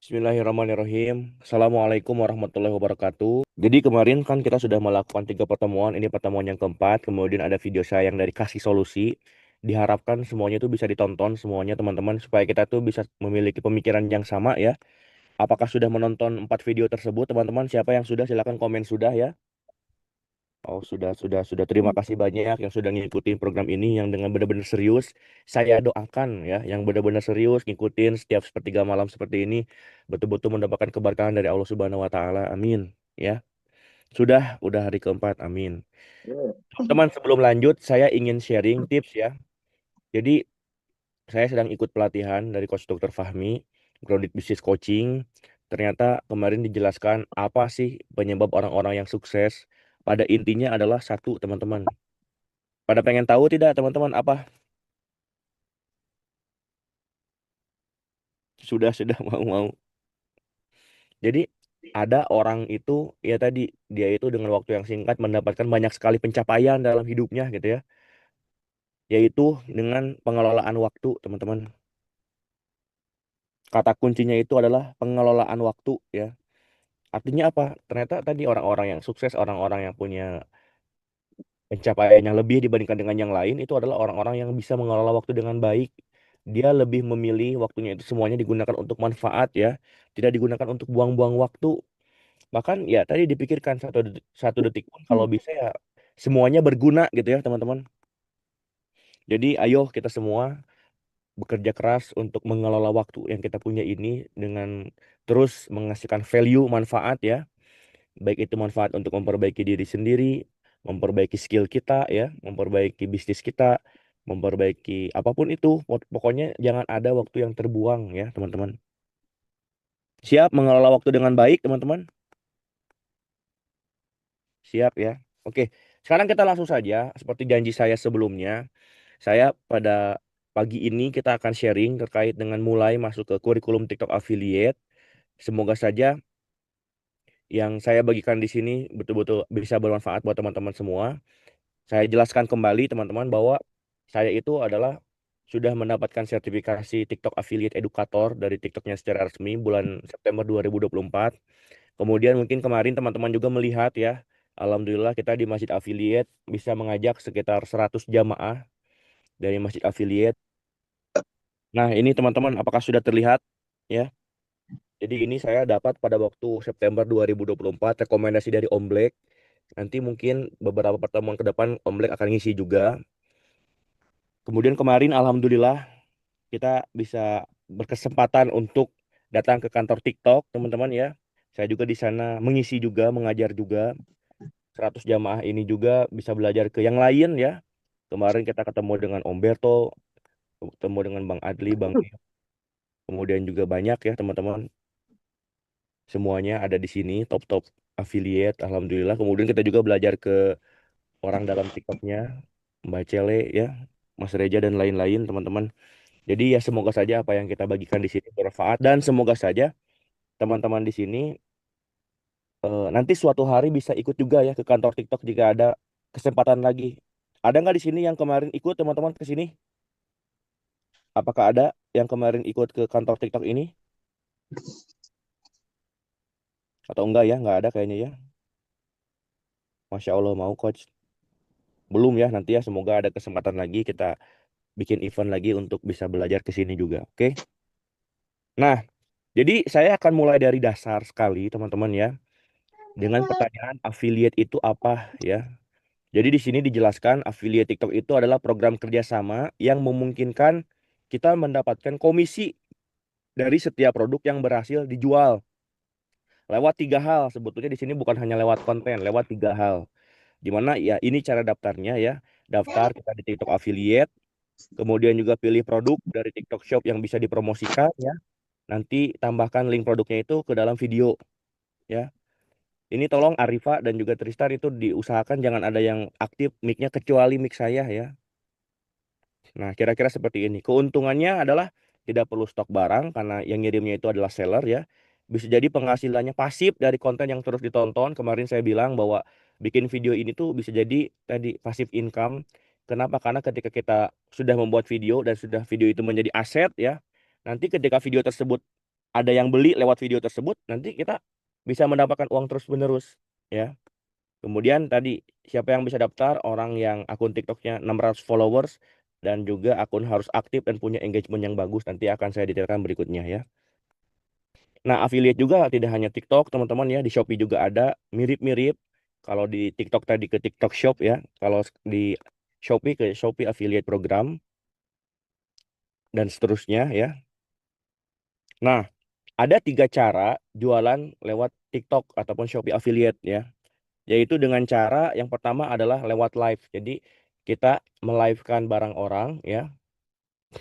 Bismillahirrahmanirrahim. Assalamualaikum warahmatullahi wabarakatuh. Jadi kemarin kan kita sudah melakukan 3 pertemuan. Ini pertemuan yang keempat. Kemudian ada video saya yang dari kasih solusi. Diharapkan semuanya itu bisa ditonton semuanya teman-teman supaya kita tuh bisa memiliki pemikiran yang sama ya. Apakah sudah menonton 4 video tersebut teman-teman? Siapa yang sudah silakan komen sudah ya. Oh, sudah. Terima kasih banyak yang sudah ngikutin program ini yang dengan benar-benar serius. Saya doakan ya, yang benar-benar serius ngikutin setiap sepertiga malam seperti ini, betul-betul mendapatkan keberkahan dari Allah Subhanahu wa taala. Amin. Ya. Udah hari keempat. Amin. Teman-teman, sebelum lanjut, saya ingin sharing tips ya. Jadi, saya sedang ikut pelatihan dari Coach Dr. Fahmi, Grounded Business Coaching. Ternyata kemarin dijelaskan apa sih penyebab orang-orang yang sukses. Pada intinya adalah satu, teman-teman. Pada pengen tahu tidak teman-teman apa? Sudah mau. Jadi ada orang itu ya tadi dia itu dengan waktu yang singkat mendapatkan banyak sekali pencapaian dalam hidupnya gitu ya. Yaitu dengan pengelolaan waktu, teman-teman. Kata kuncinya itu adalah pengelolaan waktu ya. Artinya apa? Ternyata tadi orang-orang yang sukses, orang-orang yang punya pencapaian yang lebih dibandingkan dengan yang lain itu adalah orang-orang yang bisa mengelola waktu dengan baik. Dia lebih memilih waktunya itu semuanya digunakan untuk manfaat ya, tidak digunakan untuk buang-buang waktu. Bahkan ya tadi dipikirkan satu detik pun kalau bisa ya semuanya berguna gitu ya teman-teman. Jadi ayo kita semua bekerja keras untuk mengelola waktu yang kita punya ini dengan terus menghasilkan value manfaat ya. Baik itu manfaat untuk memperbaiki diri sendiri, memperbaiki skill kita ya, memperbaiki bisnis kita, memperbaiki apapun itu. Pokoknya jangan ada waktu yang terbuang ya teman-teman. Siap mengelola waktu dengan baik teman-teman? Siap ya. Oke, sekarang kita langsung saja. Seperti janji saya sebelumnya, saya pada pagi ini kita akan sharing terkait dengan mulai masuk ke kurikulum TikTok Affiliate. Semoga saja yang saya bagikan di sini betul-betul bisa bermanfaat buat teman-teman semua. Saya jelaskan kembali teman-teman bahwa saya itu adalah sudah mendapatkan sertifikasi TikTok Affiliate Educator dari TikToknya secara resmi bulan September 2024. Kemudian mungkin kemarin teman-teman juga melihat ya, Alhamdulillah kita di Masjid Affiliate bisa mengajak sekitar 100 jamaah dari Masjid Affiliate. Nah, ini teman-teman apakah sudah terlihat ya? Jadi ini saya dapat pada waktu September 2024 rekomendasi dari Om Black. Nanti mungkin beberapa pertemuan ke depan Om Black akan ngisi juga. Kemudian kemarin Alhamdulillah kita bisa berkesempatan untuk datang ke kantor TikTok, teman-teman ya. Saya juga di sana mengisi juga, mengajar juga. 100 jamaah ini juga bisa belajar ke yang lain ya. Kemarin kita ketemu dengan Om Berto, ketemu dengan Bang Adli, Bang Dio. Kemudian juga banyak ya teman-teman. Semuanya ada di sini, top-top affiliate, Alhamdulillah. Kemudian kita juga belajar ke orang dalam TikToknya, Mbak Cele ya, Mas Reja dan lain-lain teman-teman. Jadi ya semoga saja apa yang kita bagikan di sini bermanfaat dan semoga saja teman-teman di sini nanti suatu hari bisa ikut juga ya ke kantor TikTok jika ada kesempatan lagi. Ada nggak di sini yang kemarin ikut teman-teman ke sini? Apakah ada yang kemarin ikut ke kantor TikTok ini? Atau enggak ya? Nggak ada kayaknya ya. Masya Allah mau coach. Belum ya nanti ya semoga ada kesempatan lagi kita bikin event lagi untuk bisa belajar ke sini juga. Oke? Nah, jadi saya akan mulai dari dasar sekali teman-teman ya. Dengan pertanyaan affiliate itu apa ya? Jadi di sini dijelaskan affiliate TikTok itu adalah program kerjasama yang memungkinkan kita mendapatkan komisi dari setiap produk yang berhasil dijual. Lewat 3 hal, sebetulnya di sini bukan hanya lewat konten, lewat 3 hal. Di mana ya ini cara daftarnya ya. Daftar kita di TikTok Affiliate, kemudian juga pilih produk dari TikTok Shop yang bisa dipromosikan ya. Nanti tambahkan link produknya itu ke dalam video ya. Ini tolong Arifa dan juga Tristan itu diusahakan jangan ada yang aktif mic-nya kecuali mic saya ya. Nah, kira-kira seperti ini. Keuntungannya adalah tidak perlu stok barang karena yang ngirimnya itu adalah seller ya. Bisa jadi penghasilannya pasif dari konten yang terus ditonton. Kemarin saya bilang bahwa bikin video ini tuh bisa jadi tadi pasif income. Kenapa? Karena ketika kita sudah membuat video dan sudah video itu menjadi aset ya. Nanti ketika video tersebut ada yang beli lewat video tersebut, nanti kita bisa mendapatkan uang terus-menerus ya. Kemudian tadi siapa yang bisa daftar? Orang yang akun TikToknya 600 followers dan juga akun harus aktif dan punya engagement yang bagus. Nanti akan saya detailkan berikutnya ya. Nah, affiliate juga tidak hanya TikTok, teman-teman ya. Di Shopee juga ada mirip-mirip. Kalau di TikTok tadi ke TikTok Shop ya. Kalau di Shopee ke Shopee Affiliate Program dan seterusnya ya. Nah, ada 3 cara jualan lewat TikTok ataupun Shopee Affiliate ya. Yaitu dengan cara yang pertama adalah lewat live. Jadi kita melivekan barang orang ya.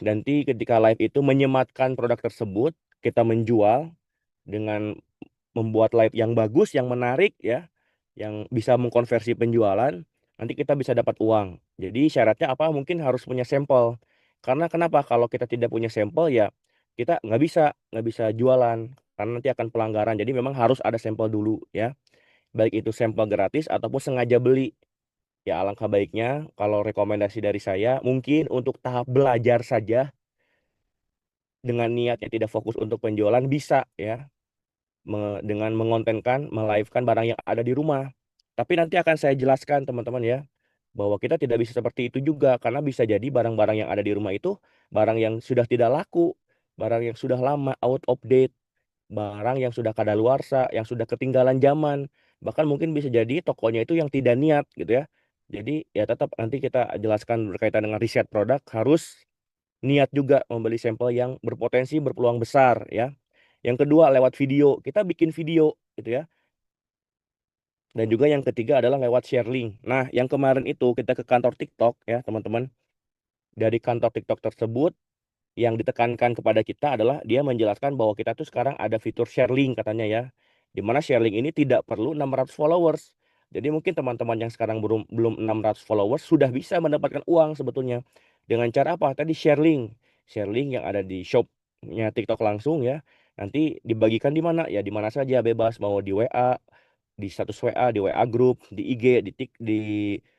Nanti ketika live itu menyematkan produk tersebut, kita menjual dengan membuat live yang bagus, yang menarik ya, yang bisa mengkonversi penjualan, nanti kita bisa dapat uang. Jadi syaratnya apa? Mungkin harus punya sampel. Karena kenapa? Kalau kita tidak punya sampel ya kita nggak bisa jualan karena nanti akan pelanggaran. Jadi memang harus ada sampel dulu ya. Baik itu sampel gratis ataupun sengaja beli. Ya alangkah baiknya kalau rekomendasi dari saya mungkin untuk tahap belajar saja dengan niat yang tidak fokus untuk penjualan bisa ya dengan mengontenkan, melivekan barang yang ada di rumah. Tapi nanti akan saya jelaskan teman-teman ya, bahwa kita tidak bisa seperti itu juga karena bisa jadi barang-barang yang ada di rumah itu barang yang sudah tidak laku, barang yang sudah lama, out of date, barang yang sudah kadaluarsa, yang sudah ketinggalan zaman. Bahkan mungkin bisa jadi tokonya itu yang tidak niat gitu ya. Jadi ya tetap nanti kita jelaskan berkaitan dengan riset produk harus niat juga membeli sampel yang berpotensi berpeluang besar ya. Yang kedua lewat video, kita bikin video gitu ya. Dan juga yang ketiga adalah lewat share link. Nah, yang kemarin itu kita ke kantor TikTok ya, teman-teman. Dari kantor TikTok tersebut yang ditekankan kepada kita adalah dia menjelaskan bahwa kita tuh sekarang ada fitur share link katanya ya. Di mana share link ini tidak perlu 600 followers. Jadi mungkin teman-teman yang sekarang belum belum 600 followers sudah bisa mendapatkan uang sebetulnya. Dengan cara apa? Tadi share link. Share link yang ada di shopnya TikTok langsung ya. Nanti dibagikan di mana? Ya di mana saja bebas mau di WA, di status WA, di WA group, di IG, di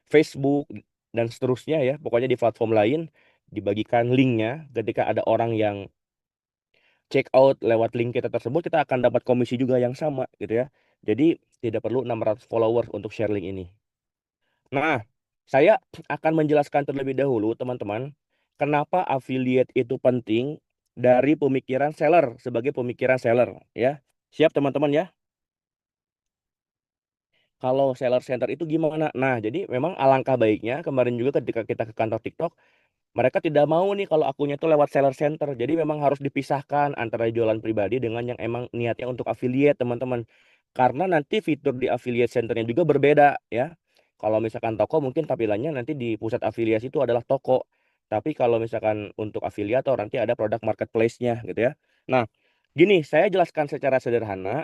Facebook dan seterusnya ya. Pokoknya di platform lain dibagikan linknya. Ketika ada orang yang check out lewat link kita tersebut, kita akan dapat komisi juga yang sama gitu ya. Jadi tidak perlu 600 followers untuk share link ini. Nah, saya akan menjelaskan terlebih dahulu teman-teman, kenapa affiliate itu penting dari pemikiran seller sebagai pemikiran seller ya. Siap teman-teman ya? Kalau seller center itu gimana? Nah, jadi memang alangkah baiknya kemarin juga ketika kita ke kantor TikTok, mereka tidak mau nih kalau akunnya itu lewat seller center. Jadi memang harus dipisahkan antara jualan pribadi dengan yang emang niatnya untuk affiliate, teman-teman. Karena nanti fitur di affiliate centernya juga berbeda ya. Kalau misalkan toko mungkin tampilannya nanti di pusat afiliasi itu adalah toko. Tapi kalau misalkan untuk afiliator nanti ada produk marketplace-nya gitu ya. Nah, gini, saya jelaskan secara sederhana.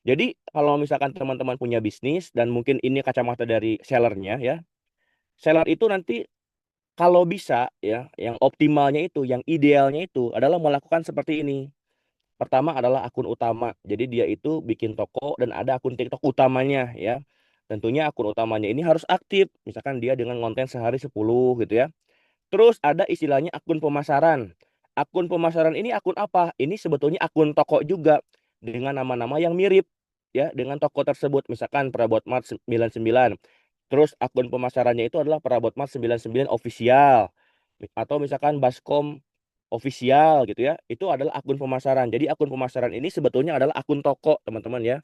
Jadi kalau misalkan teman-teman punya bisnis dan mungkin ini kacamata dari sellernya ya. Seller itu nanti kalau bisa ya, yang optimalnya itu, yang idealnya itu adalah melakukan seperti ini. Pertama adalah akun utama. Jadi dia itu bikin toko dan ada akun TikTok utamanya ya. Tentunya akun utamanya ini harus aktif. Misalkan dia dengan konten sehari 10 gitu ya. Terus ada istilahnya akun pemasaran. Akun pemasaran ini akun apa? Ini sebetulnya akun toko juga dengan nama-nama yang mirip ya dengan toko tersebut. Misalkan Perabot Mart 99. Terus akun pemasarannya itu adalah Perabot Mart 99 official atau misalkan Baskom official gitu ya. Itu adalah akun pemasaran. Jadi akun pemasaran ini sebetulnya adalah akun toko, teman-teman ya.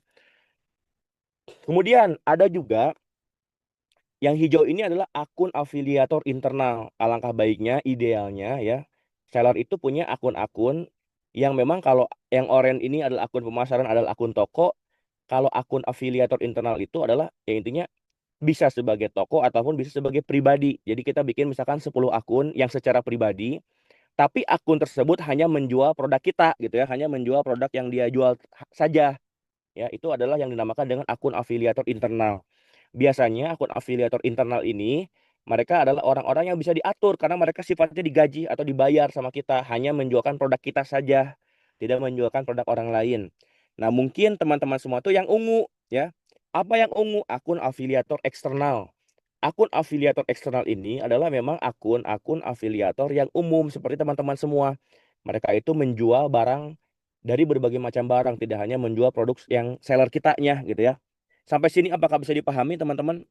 Kemudian ada juga yang hijau ini adalah akun afiliator internal. Alangkah baiknya, idealnya ya, seller itu punya akun-akun yang memang kalau yang oranye ini adalah akun pemasaran, adalah akun toko. Kalau akun afiliator internal itu adalah ya intinya bisa sebagai toko ataupun bisa sebagai pribadi. Jadi kita bikin misalkan 10 akun yang secara pribadi, tapi akun tersebut hanya menjual produk kita gitu ya, hanya menjual produk yang dia jual saja. Ya, itu adalah yang dinamakan dengan akun afiliator internal. Biasanya akun afiliator internal ini mereka adalah orang-orang yang bisa diatur karena mereka sifatnya digaji atau dibayar sama kita, hanya menjualkan produk kita saja, tidak menjualkan produk orang lain. Nah, mungkin teman-teman semua tuh yang ungu ya. Apa yang ungu? Akun afiliator eksternal. Akun afiliator eksternal ini adalah memang akun-akun afiliator yang umum seperti teman-teman semua. Mereka itu menjual barang dari berbagai macam barang, tidak hanya menjual produk yang seller kitanya gitu ya. Sampai sini apakah bisa dipahami teman-teman?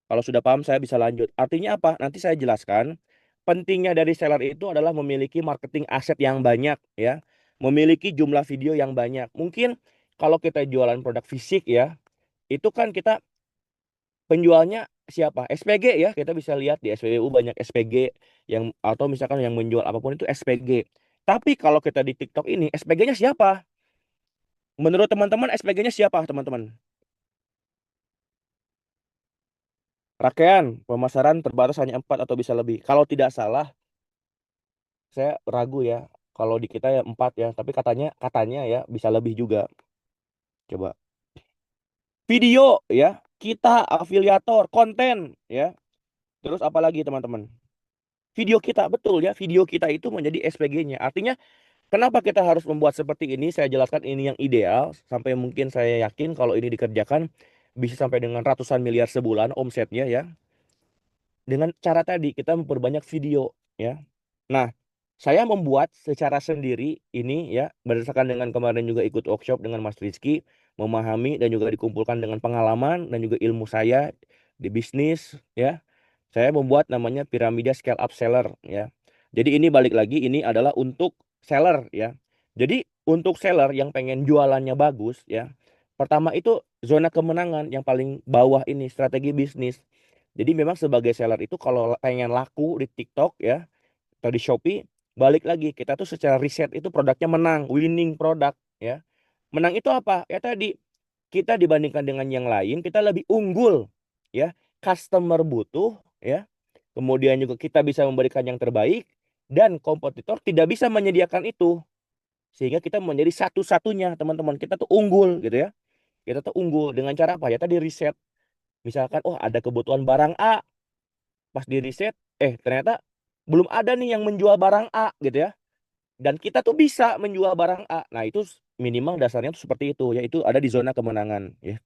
Kalau sudah paham saya bisa lanjut. Artinya apa? Nanti saya jelaskan. Pentingnya dari seller itu adalah memiliki marketing aset yang banyak ya. Memiliki jumlah video yang banyak. Mungkin kalau kita jualan produk fisik ya, itu kan kita penjualnya siapa? SPG ya. Kita bisa lihat di SPBU banyak SPG yang atau misalkan yang menjual apapun itu SPG. Tapi kalau kita di TikTok ini SPG-nya siapa? Menurut teman-teman SPG-nya siapa, teman-teman? Rakean, pemasaran terbatas hanya 4 atau bisa lebih. Kalau tidak salah, saya ragu ya. Kalau di kita ya 4 ya, tapi katanya ya bisa lebih juga. Coba. Video ya, kita afiliator, konten ya. Terus apa lagi teman-teman? Video kita betul ya, video kita itu menjadi SPG-nya. Artinya kenapa kita harus membuat seperti ini? Saya jelaskan ini yang ideal sampai mungkin saya yakin kalau ini dikerjakan bisa sampai dengan ratusan miliar sebulan omsetnya ya. Dengan cara tadi kita memperbanyak video ya. Nah, saya membuat secara sendiri ini ya berdasarkan dengan kemarin juga ikut workshop dengan Mas Rizky, memahami dan juga dikumpulkan dengan pengalaman dan juga ilmu saya di bisnis ya. Saya membuat namanya piramida scale up seller ya. Jadi ini balik lagi ini adalah untuk seller ya. Jadi untuk seller yang pengen jualannya bagus ya. Pertama itu zona kemenangan yang paling bawah ini strategi bisnis. Jadi memang sebagai seller itu kalau pengen laku di TikTok ya atau di Shopee, balik lagi kita tuh secara riset itu produknya menang, winning produk ya. Menang itu apa? Ya tadi kita dibandingkan dengan yang lain kita lebih unggul ya. Customer butuh ya. Kemudian juga kita bisa memberikan yang terbaik dan kompetitor tidak bisa menyediakan itu. Sehingga kita menjadi satu-satunya teman-teman. Kita tuh unggul gitu ya. Kita tuh unggul dengan cara apa? Ya tadi riset. Misalkan oh ada kebutuhan barang A, pas di riset ternyata belum ada nih yang menjual barang A gitu ya, dan kita tuh bisa menjual barang A. Nah itu minimal dasarnya tuh seperti itu, yaitu ada di zona kemenangan ya.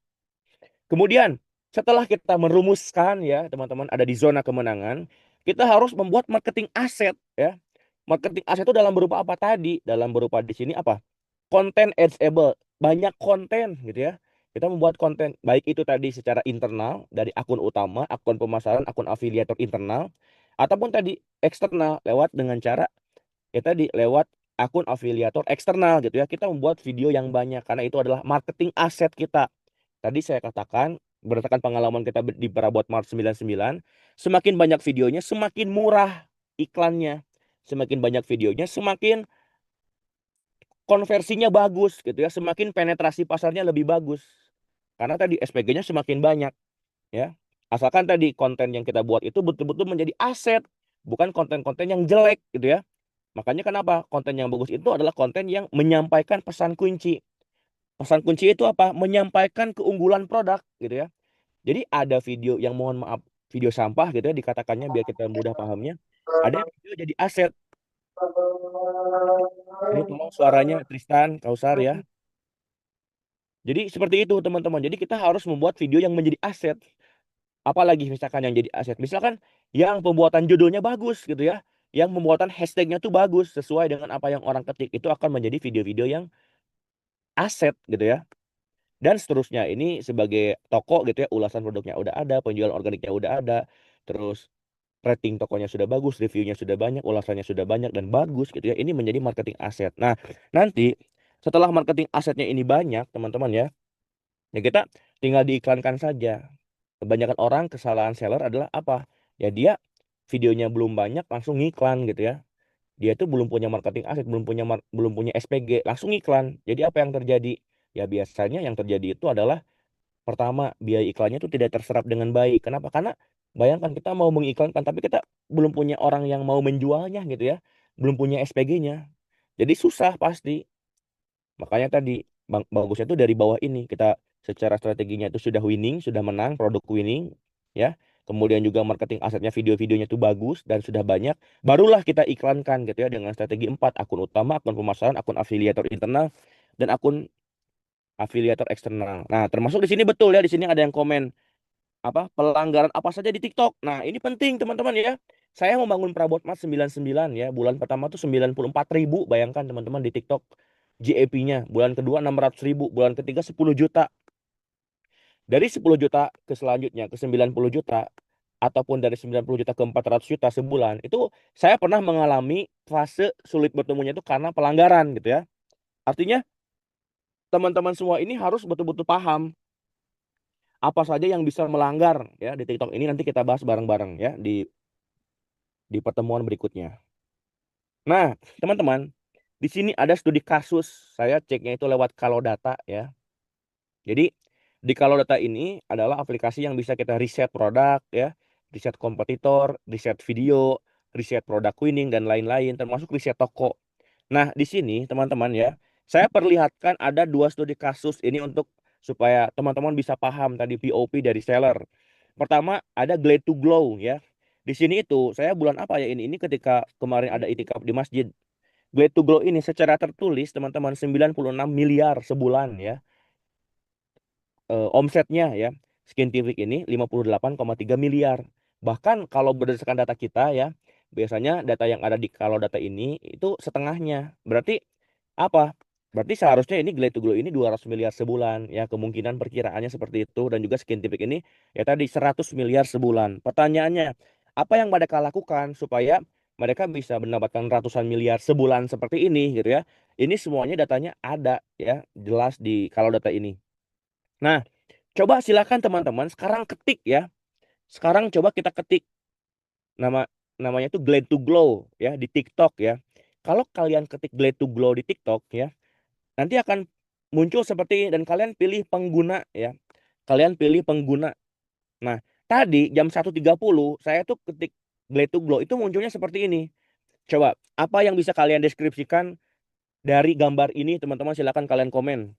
Kemudian setelah kita merumuskan ya teman-teman ada di zona kemenangan, kita harus membuat marketing aset ya. Marketing aset itu dalam berupa apa tadi? Dalam berupa di sini apa? Konten edgeable, banyak konten gitu ya. Kita membuat konten baik itu tadi secara internal dari akun utama, akun pemasaran, akun afiliator internal, ataupun tadi eksternal lewat dengan cara ya tadi lewat akun afiliator eksternal gitu ya. Kita membuat video yang banyak karena itu adalah marketing aset kita. Tadi saya katakan berdasarkan pengalaman kita di Perabot Mart 99, semakin banyak videonya semakin murah iklannya. Semakin banyak videonya semakin konversinya bagus gitu ya, semakin penetrasi pasarnya lebih bagus. Karena tadi SPG-nya semakin banyak ya. Asalkan tadi konten yang kita buat itu betul-betul menjadi aset, bukan konten-konten yang jelek gitu ya. Makanya kenapa konten yang bagus itu adalah konten yang menyampaikan pesan kunci. Pesan kunci itu apa? Menyampaikan keunggulan produk gitu ya. Jadi ada video yang mohon maaf video sampah gitu ya dikatakannya biar kita mudah pahamnya. Ada yang video jadi aset. Ini tolong suaranya Tristan, Kausar ya. Jadi seperti itu teman-teman. Jadi kita harus membuat video yang menjadi aset. Apalagi misalkan yang jadi aset. Misalkan yang pembuatan judulnya bagus gitu ya. Yang pembuatan hashtagnya tuh bagus sesuai dengan apa yang orang ketik. Itu akan menjadi video-video yang aset gitu ya. Dan seterusnya ini sebagai toko gitu ya. Ulasan produknya udah ada. Penjualan organiknya udah ada. Terus rating tokonya sudah bagus. Reviewnya sudah banyak. Ulasannya sudah banyak dan bagus gitu ya. Ini menjadi marketing aset. Nah nanti setelah marketing asetnya ini banyak teman-teman ya. Ya kita tinggal diiklankan saja. Kebanyakan orang kesalahan seller adalah apa? Ya dia videonya belum banyak langsung ngiklan gitu ya. Dia tuh belum punya marketing aset, belum punya SPG, langsung iklan. Jadi apa yang terjadi? Ya biasanya yang terjadi itu adalah pertama biaya iklannya itu tidak terserap dengan baik. Kenapa? Karena bayangkan kita mau mengiklankan tapi kita belum punya orang yang mau menjualnya gitu ya. Belum punya SPG-nya. Jadi susah pasti. Makanya tadi bagusnya itu dari bawah ini kita secara strateginya itu sudah winning, sudah menang, produk winning, ya. Kemudian juga marketing asetnya video-videonya itu bagus dan sudah banyak, barulah kita iklankan gitu ya dengan strategi 4 akun utama, akun pemasaran, akun afiliator internal dan akun afiliator eksternal. Nah, termasuk di sini betul ya, di sini ada yang komen apa pelanggaran apa saja di TikTok. Nah, ini penting teman-teman ya. Saya membangun Prabot Mas 99 ya. Bulan pertama tuh 94.000, bayangkan teman-teman di TikTok. GAP-nya. Bulan kedua 600.000, bulan ketiga 10 juta. Dari 10 juta ke selanjutnya ke 90 juta, ataupun dari 90 juta ke 400 juta sebulan, itu saya pernah mengalami fase sulit bertemunya itu karena pelanggaran gitu ya. Artinya teman-teman semua ini harus betul-betul paham apa saja yang bisa melanggar ya di TikTok ini. Nanti kita bahas bareng-bareng ya di pertemuan berikutnya. Nah, teman-teman, di sini ada studi kasus. Saya ceknya itu lewat Kalodata ya. Jadi di Kalodata ini adalah aplikasi yang bisa kita riset produk ya, riset kompetitor, riset video, riset produk winning dan lain-lain, termasuk riset toko. Nah, di sini teman-teman ya, saya perlihatkan ada dua studi kasus ini untuk supaya teman-teman bisa paham tadi POP dari seller. Pertama ada Glade to Glow ya. Di sini itu saya bulan apa ya ini? Ini ketika kemarin ada itikaf di masjid. Glade to Glow ini secara tertulis teman-teman 96 miliar sebulan ya, omsetnya ya. Skintific ini 58,3 miliar. Bahkan kalau berdasarkan data kita ya, biasanya data yang ada di kalau data ini itu setengahnya. Berarti apa? Berarti seharusnya ini Glade to Glow ini 200 miliar sebulan ya, kemungkinan perkiraannya seperti itu. Dan juga Skintific ini ya tadi 100 miliar sebulan. Pertanyaannya, apa yang mereka lakukan supaya mereka bisa mendapatkan ratusan miliar sebulan seperti ini gitu ya? Ini semuanya datanya ada ya, jelas di kalau data ini. Nah, coba silakan teman-teman sekarang ketik ya. Sekarang coba kita ketik nama namanya itu Glade to Glow ya di TikTok ya. Kalau kalian ketik Glade to Glow di TikTok ya, nanti akan muncul seperti ini dan kalian pilih pengguna ya. Kalian pilih pengguna. Nah, tadi jam 1.30 saya tuh ketik Glade to Glow itu munculnya seperti ini. Coba, apa yang bisa kalian deskripsikan dari gambar ini, teman-teman? Silakan kalian komen.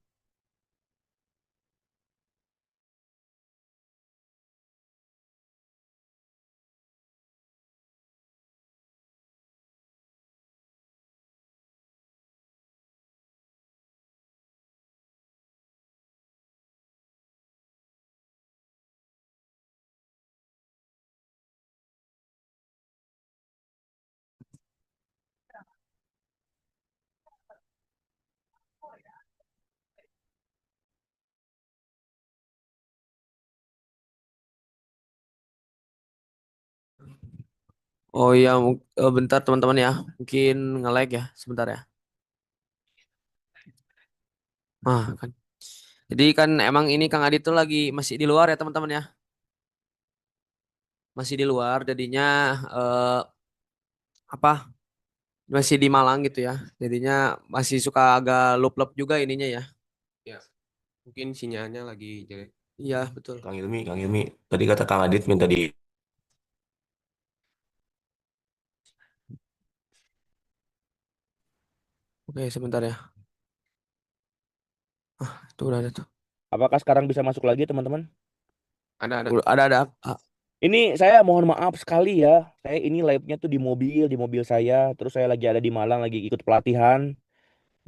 Oh iya, bentar teman-teman ya. Mungkin nge-lag ya, sebentar ya. Kan. Jadi kan emang ini Kang Adit tuh lagi masih di luar ya teman-teman ya. Masih di luar, jadinya eh, apa? Masih di Malang gitu ya. Jadinya masih suka agak lup-lup juga ininya ya. Ya, mungkin sinyalnya lagi jelek. Iya, betul. Kang Ilmi, tadi kata Kang Adit minta di. Oke, sebentar ya. Itu udah ada tuh. Apakah sekarang bisa masuk lagi, teman-teman? Ada. Ada. Ini saya mohon maaf sekali ya. Saya ini live-nya tuh di mobil saya. Terus saya lagi ada di Malang, lagi ikut pelatihan.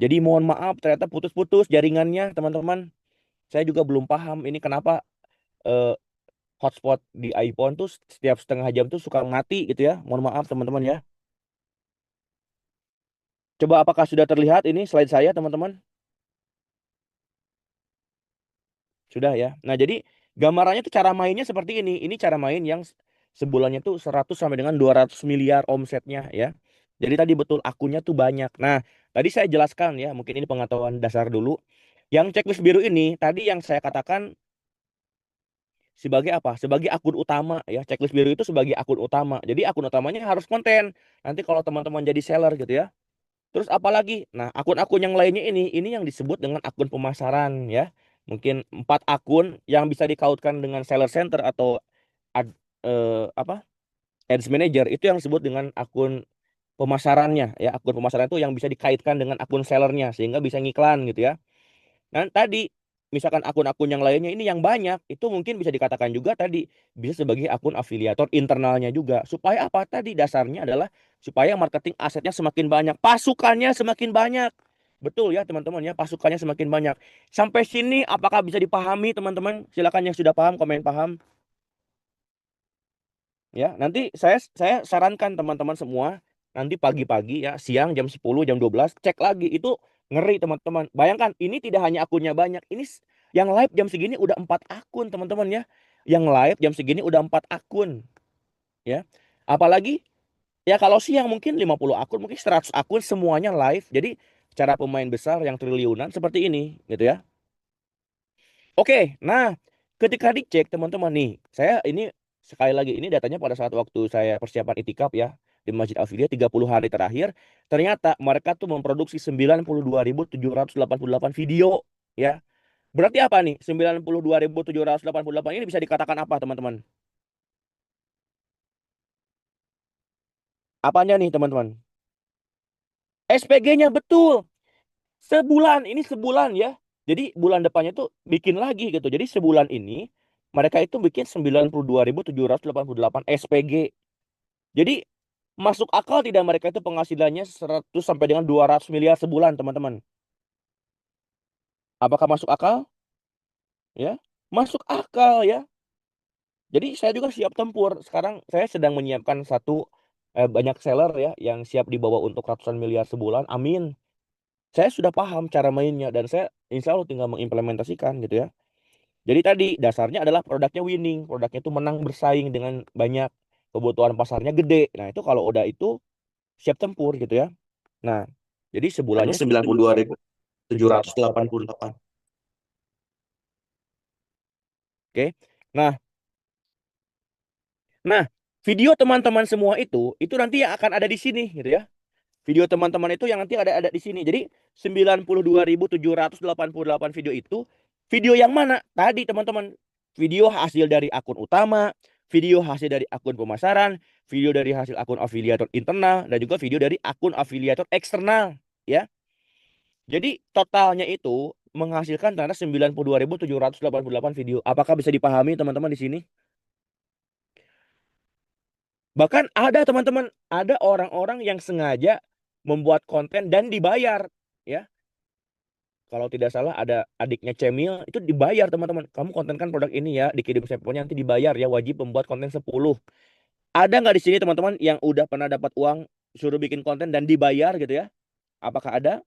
Jadi mohon maaf, ternyata putus-putus jaringannya, teman-teman. Saya juga belum paham ini kenapa eh, hotspot di iPhone tuh setiap setengah jam tuh suka mati gitu ya. Mohon maaf, teman-teman ya. Coba apakah sudah terlihat ini slide saya, teman-teman? Sudah ya. Nah, jadi gambarannya tuh cara mainnya seperti ini. Ini cara main yang sebulannya tuh 100 sampai dengan 200 miliar omsetnya ya. Jadi tadi betul akunnya tuh banyak. Nah, tadi saya jelaskan ya, mungkin ini pengetahuan dasar dulu. Yang checklist biru ini tadi yang saya katakan sebagai apa? Sebagai akun utama ya. Checklist biru itu sebagai akun utama. Jadi akun utamanya harus konten. Nanti kalau teman-teman jadi seller gitu ya. Terus apalagi? Nah, akun-akun yang lainnya ini yang disebut dengan akun pemasaran ya. Mungkin 4 akun yang bisa dikautkan dengan seller center atau ad, apa? Ads manager itu yang disebut dengan akun pemasarannya ya. Akun pemasaran itu yang bisa dikaitkan dengan akun sellernya sehingga bisa ngiklan gitu ya. Nah, tadi misalkan akun-akun yang lainnya ini yang banyak, itu mungkin bisa dikatakan juga tadi bisa sebagai akun afiliator internalnya juga. Supaya apa? Tadi dasarnya adalah supaya marketing asetnya semakin banyak, pasukannya semakin banyak. Betul ya, teman-teman ya, pasukannya semakin banyak. Sampai sini apakah bisa dipahami, teman-teman? Silakan yang sudah paham komen paham ya. Nanti saya sarankan teman-teman semua nanti pagi-pagi ya, siang jam 10 jam 12 cek lagi itu Ngeri teman-teman. Bayangkan ini tidak hanya akunnya banyak. Ini yang live jam segini udah 4 akun teman-teman ya. Yang live jam segini udah 4 akun ya. Apalagi ya kalau siang mungkin 50 akun, mungkin 100 akun semuanya live. Jadi cara pemain besar yang triliunan seperti ini gitu ya. Oke, nah ketika dicek teman-teman nih, saya ini sekali lagi ini datanya pada saat waktu saya persiapan itikaf ya di Masjid Affiliate 30 hari terakhir, ternyata mereka tuh memproduksi 92.788 video ya. Berarti apa nih? 92.788 ini bisa dikatakan apa teman-teman? Apanya nih teman-teman? SPG-nya betul. Sebulan, ini sebulan ya. Jadi bulan depannya tuh bikin lagi gitu. Jadi sebulan ini mereka itu bikin 92.788 SPG. Jadi masuk akal tidak mereka itu penghasilannya 100 sampai dengan 200 miliar sebulan, teman-teman? Apakah masuk akal? Ya, masuk akal ya. Jadi saya juga siap tempur. Sekarang saya sedang menyiapkan banyak seller ya yang siap dibawa untuk ratusan miliar sebulan. Amin. Saya sudah paham cara mainnya dan saya insya Allah tinggal mengimplementasikan gitu ya. Jadi tadi dasarnya adalah produknya winning, produknya itu menang bersaing dengan banyak, kebutuhan pasarnya gede. Nah itu kalau udah itu siap tempur gitu ya. Nah jadi Hanya sebulannya 92.788. oke. Nah, nah video teman-teman semua itu nanti yang akan ada di sini gitu ya. Video teman-teman itu yang nanti ada di sini. Jadi 92.788 video itu video yang mana? Tadi teman-teman, video hasil dari akun utama, video hasil dari akun pemasaran, video dari hasil akun afiliator internal dan juga video dari akun afiliator eksternal ya. Jadi totalnya itu menghasilkan tanda 92.788 video. Apakah bisa dipahami teman-teman di sini? Bahkan ada teman-teman, ada orang-orang yang sengaja membuat konten dan dibayar ya. Kalau tidak salah ada adiknya Cemil itu dibayar teman-teman. Kamu kontenkan produk ini ya, dikirim sampelnya nanti dibayar ya, wajib membuat konten 10. Ada nggak di sini teman-teman yang udah pernah dapat uang suruh bikin konten dan dibayar gitu ya? Apakah ada?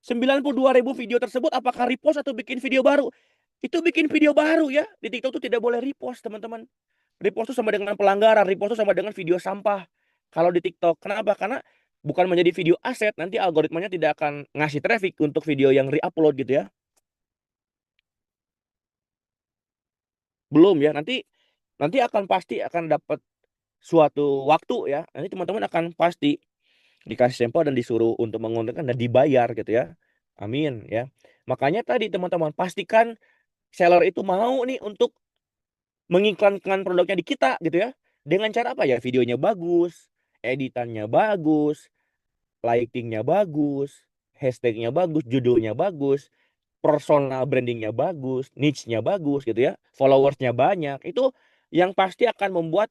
92.000 video tersebut apakah repost atau bikin video baru? Itu bikin video baru ya. Di TikTok tuh tidak boleh repost teman-teman. Repost itu sama dengan pelanggaran, repost itu sama dengan video sampah. Kalau di TikTok, kenapa? Karena bukan menjadi video aset, nanti algoritmanya tidak akan ngasih traffic untuk video yang re-upload gitu ya. Belum ya, nanti akan pasti akan dapat suatu waktu ya. Nanti teman-teman akan pasti dikasih sampel dan disuruh untuk mengontenkan dan dibayar gitu ya. Amin ya. Makanya tadi teman-teman pastikan seller itu mau nih untuk mengiklankan produknya di kita gitu ya. Dengan cara apa ya? Videonya bagus, editannya bagus, lightingnya bagus, hashtagnya bagus, judulnya bagus, personal brandingnya bagus, niche-nya bagus gitu ya, followersnya banyak. Itu yang pasti akan membuat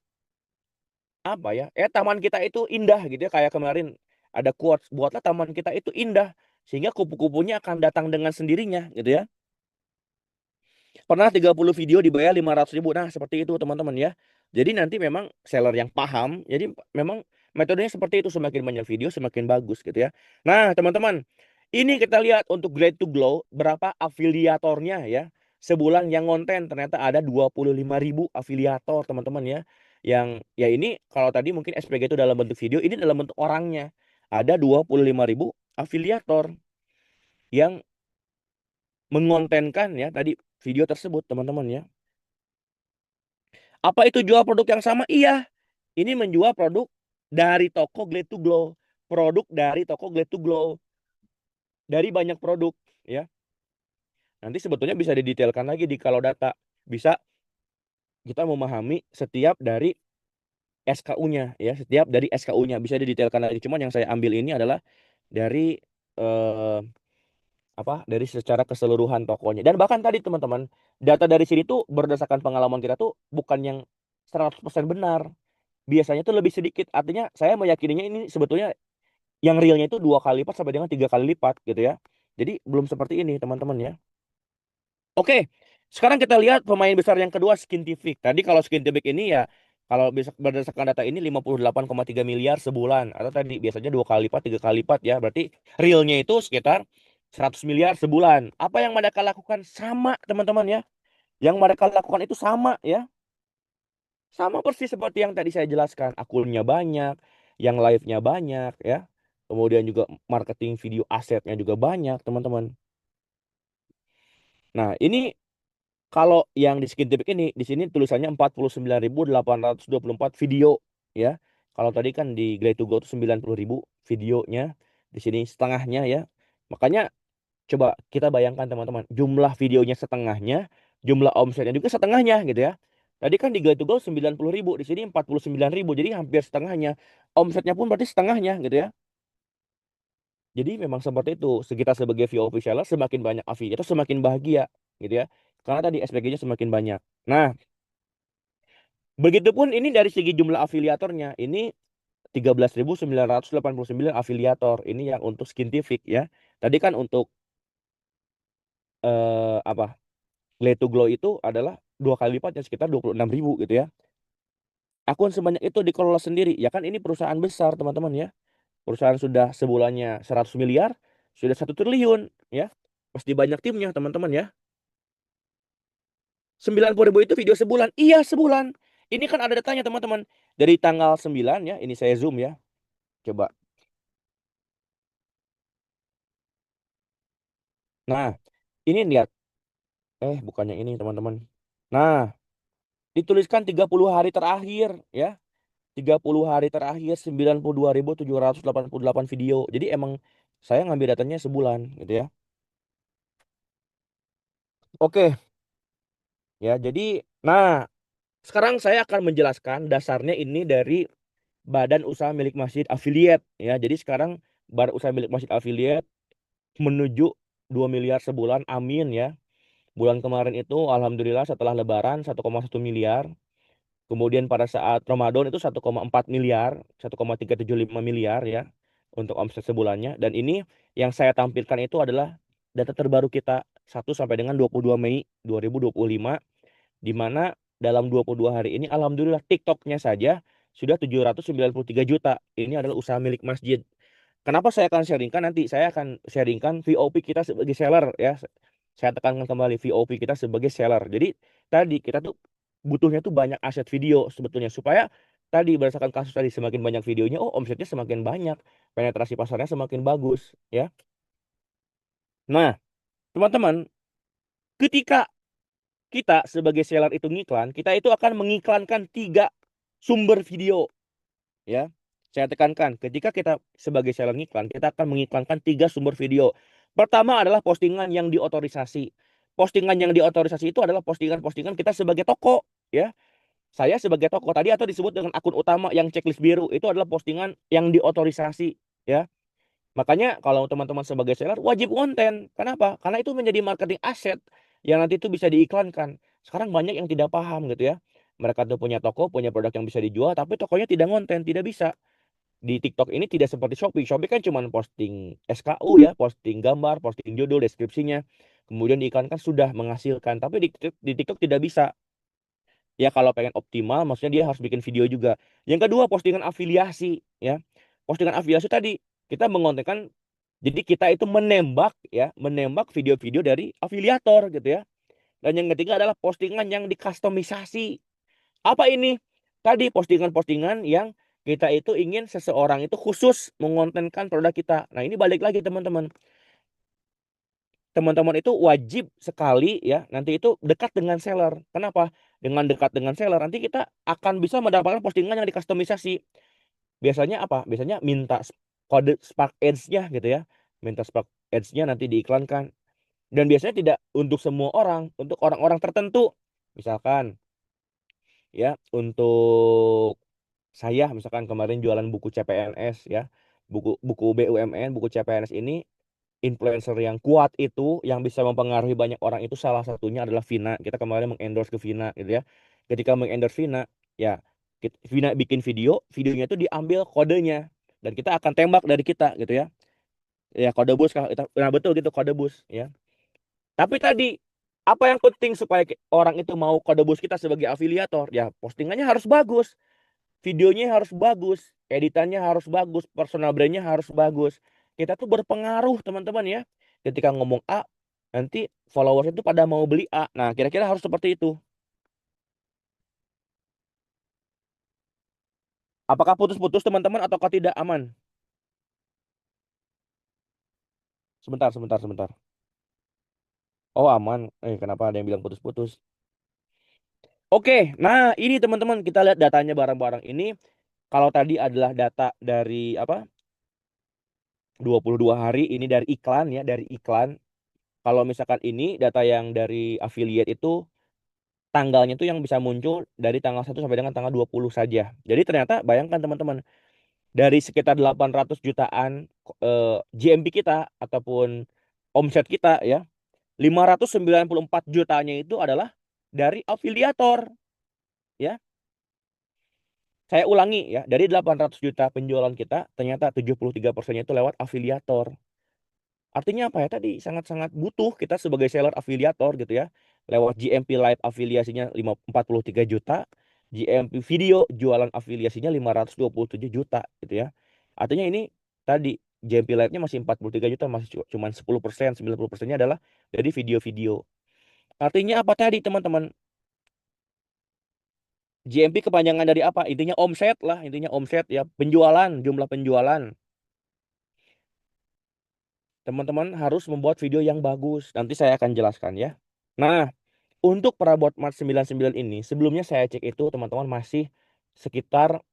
apa ya? Taman kita itu indah gitu ya. Kayak kemarin ada quotes, buatlah taman kita itu indah sehingga kupu-kupunya akan datang dengan sendirinya gitu ya. Pernah 30 video dibayar 500.000. Nah, seperti itu teman-teman ya. Jadi nanti memang seller yang paham. Jadi memang metodenya seperti itu. Semakin banyak video semakin bagus gitu ya. Nah teman-teman. Ini kita lihat untuk Great to Glow. Berapa afiliatornya ya. Sebulan yang konten. Ternyata ada 25.000 afiliator teman-teman ya. Yang ya ini kalau tadi mungkin SPG itu dalam bentuk video. Ini dalam bentuk orangnya. Ada 25.000 afiliator. Yang mengontenkan ya tadi video tersebut teman-teman ya. Apa itu jual produk yang sama? Iya. Ini menjual produk dari toko Glad to Glow. Produk dari toko Glad to Glow. Dari banyak produk ya. Nanti sebetulnya bisa didetailkan lagi di kalau data. Bisa kita memahami setiap dari SKU-nya ya, setiap dari SKU-nya bisa didetailkan lagi. Cuman yang saya ambil ini adalah dari eh, dari secara keseluruhan tokonya. Dan bahkan tadi teman-teman, data dari sini tuh berdasarkan pengalaman kita tuh bukan yang 100% benar. Biasanya tuh lebih sedikit. Artinya saya meyakininya ini sebetulnya yang realnya itu 2 kali lipat sampai dengan 3 kali lipat gitu ya. Jadi belum seperti ini teman-teman ya. Oke, sekarang kita lihat pemain besar yang kedua Skintific. Tadi kalau Skintific ini ya Kalau berdasarkan data ini 58,3 miliar sebulan, atau tadi biasanya 2 kali lipat, 3 kali lipat ya. Berarti realnya itu sekitar 100 miliar sebulan. Apa yang mereka lakukan sama teman-teman ya. Yang mereka lakukan itu sama ya. Sama persis seperti yang tadi saya jelaskan. Akunnya banyak, yang live-nya banyak ya. Kemudian juga marketing video asetnya juga banyak teman-teman. Nah ini kalau yang di Skintipex ini, di sini tulisannya 49.824 video ya. Kalau tadi kan di Glay to Go itu 90.000 videonya. Di sini setengahnya ya. Makanya coba kita bayangkan teman-teman, jumlah videonya setengahnya, jumlah omsetnya juga setengahnya gitu ya. Tadi kan di Glay to Go 90.000, di sini 49.000, jadi hampir setengahnya. Omsetnya pun berarti setengahnya gitu ya. Jadi memang seperti itu. Kita sebagai VOP seller semakin banyak affiliate itu semakin bahagia gitu ya. Karena tadi SPG-nya semakin banyak. Nah, begitupun ini dari segi jumlah afiliatornya. Ini 13.989 afiliator. Ini yang untuk Skintific ya. Tadi kan untuk apa? Glay to Glow itu adalah 2 kali lipatnya sekitar 26.000 gitu ya. Akun sebanyak itu dikelola sendiri. Ya kan ini perusahaan besar teman-teman ya. Perusahaan sudah sebulannya 100 miliar, sudah 1 triliun ya. Pasti banyak timnya teman-teman ya. 90.000 itu video sebulan. Iya sebulan. Ini kan ada datanya teman-teman. Dari tanggal 9 ya. Ini saya zoom ya. Coba. Nah ini lihat. Bukannya ini teman-teman. Nah dituliskan 30 hari terakhir ya. 30 hari terakhir 92.788 video. Jadi emang saya ngambil datanya sebulan gitu ya. Oke ya. Jadi nah sekarang saya akan menjelaskan dasarnya ini dari Badan Usaha Milik Masjid Affiliate ya. Jadi sekarang Badan Usaha Milik Masjid Affiliate menuju 2 miliar sebulan. Amin ya. Bulan kemarin itu alhamdulillah setelah Lebaran 1,1 miliar. Kemudian pada saat Ramadan itu 1,4 miliar, 1,375 miliar ya untuk omset sebulannya. Dan ini yang saya tampilkan itu adalah data terbaru kita 1 sampai dengan 22 Mei 2025, di mana dalam 22 hari ini alhamdulillah TikToknya saja sudah 793 juta. Ini adalah usaha milik masjid. Kenapa saya akan sharingkan nanti? Saya akan sharingkan VOP kita sebagai seller ya. Saya tekankan kembali VOP kita sebagai seller. Jadi tadi kita tuh butuhnya tuh banyak aset video sebetulnya supaya tadi berdasarkan kasus tadi semakin banyak videonya, oh omsetnya semakin banyak, penetrasi pasarnya semakin bagus ya. Nah, teman-teman, ketika kita sebagai seller itu ngiklan, kita itu akan mengiklankan 3 sumber video ya. Saya tekankan, ketika kita sebagai seller ngiklan, kita akan mengiklankan 3 sumber video. Pertama adalah postingan yang diotorisasi. Postingan yang diotorisasi itu adalah postingan-postingan kita sebagai toko ya. Saya sebagai toko tadi atau disebut dengan akun utama yang checklist biru itu adalah postingan yang diotorisasi ya. Makanya kalau teman-teman sebagai seller wajib konten. Kenapa? Karena itu menjadi marketing aset yang nanti itu bisa diiklankan. Sekarang banyak yang tidak paham gitu ya. Mereka tuh punya toko, punya produk yang bisa dijual, tapi tokonya tidak konten, tidak bisa. Di TikTok ini tidak seperti Shopee. Shopee kan cuma posting SKU ya, posting gambar, posting judul, deskripsinya. Kemudian diiklankan sudah menghasilkan. Tapi di TikTok tidak bisa. Ya kalau pengen optimal, maksudnya dia harus bikin video juga. Yang kedua, postingan afiliasi ya. Postingan afiliasi tadi kita mengontenkan, jadi kita itu menembak ya, menembak video-video dari afiliator gitu ya. Dan yang ketiga adalah postingan yang dikustomisasi. Apa ini? Tadi postingan-postingan yang kita itu ingin seseorang itu khusus mengontenkan produk kita. Nah, ini balik lagi teman-teman. Teman-teman itu wajib sekali ya nanti itu dekat dengan seller. Kenapa? Dengan dekat dengan seller nanti kita akan bisa mendapatkan postingan yang dikustomisasi. Biasanya apa? Biasanya minta kode Spark Ads-nya gitu ya. Minta Spark Ads-nya nanti diiklankan. Dan biasanya tidak untuk semua orang, untuk orang-orang tertentu. Misalkan ya untuk saya misalkan kemarin jualan buku CPNS ya. Buku buku BUMN, buku CPNS ini influencer yang kuat itu yang bisa mempengaruhi banyak orang itu salah satunya adalah Vina. Kita kemarin mengendorse ke Vina gitu ya. Ketika mengendorse Vina, ya Vina bikin video, videonya itu diambil kodenya dan kita akan tembak dari kita gitu ya. Ya kode bus nah betul gitu kode bus ya. Tapi tadi Apa yang penting supaya orang itu mau kodebus kita sebagai afiliator? Ya, postingannya harus bagus, videonya harus bagus, editannya harus bagus, personal brandnya harus bagus. Kita tuh berpengaruh teman-teman ya. Ketika ngomong A, nanti followers itu pada mau beli A. Nah, kira-kira harus seperti itu. Apakah putus-putus teman-teman ataukah tidak aman? Sebentar, sebentar, sebentar. Oh, aman. Kenapa ada yang bilang putus-putus? Oke, nah ini teman-teman kita lihat datanya bareng-bareng ini. Kalau tadi adalah data dari apa? 22 hari ini dari iklan ya, dari iklan. Kalau misalkan ini data yang dari affiliate itu tanggalnya tuh yang bisa muncul dari tanggal 1 sampai dengan tanggal 20 saja. Jadi ternyata bayangkan teman-teman, dari sekitar 800 jutaan GMV kita ataupun omset kita ya, 594 jutanya itu adalah dari afiliator ya. Saya ulangi ya, dari 800 juta penjualan kita, ternyata 73%-nya itu lewat afiliator. Artinya apa ya tadi? Sangat-sangat butuh kita sebagai seller afiliator gitu ya. Lewat GMP Live afiliasinya 43 juta, GMP video jualan afiliasinya 527 juta gitu ya. Artinya ini tadi GMP Live-nya masih 43 juta, masih cuma 10%, 90%-nya adalah dari video-video. Artinya apa tadi teman-teman? GMP kepanjangan dari apa? Intinya omset lah, intinya omset ya, penjualan, jumlah penjualan. Teman-teman harus membuat video yang bagus. Nanti saya akan jelaskan ya. Nah, untuk perabot Mart 99 ini, sebelumnya saya cek itu teman-teman masih sekitar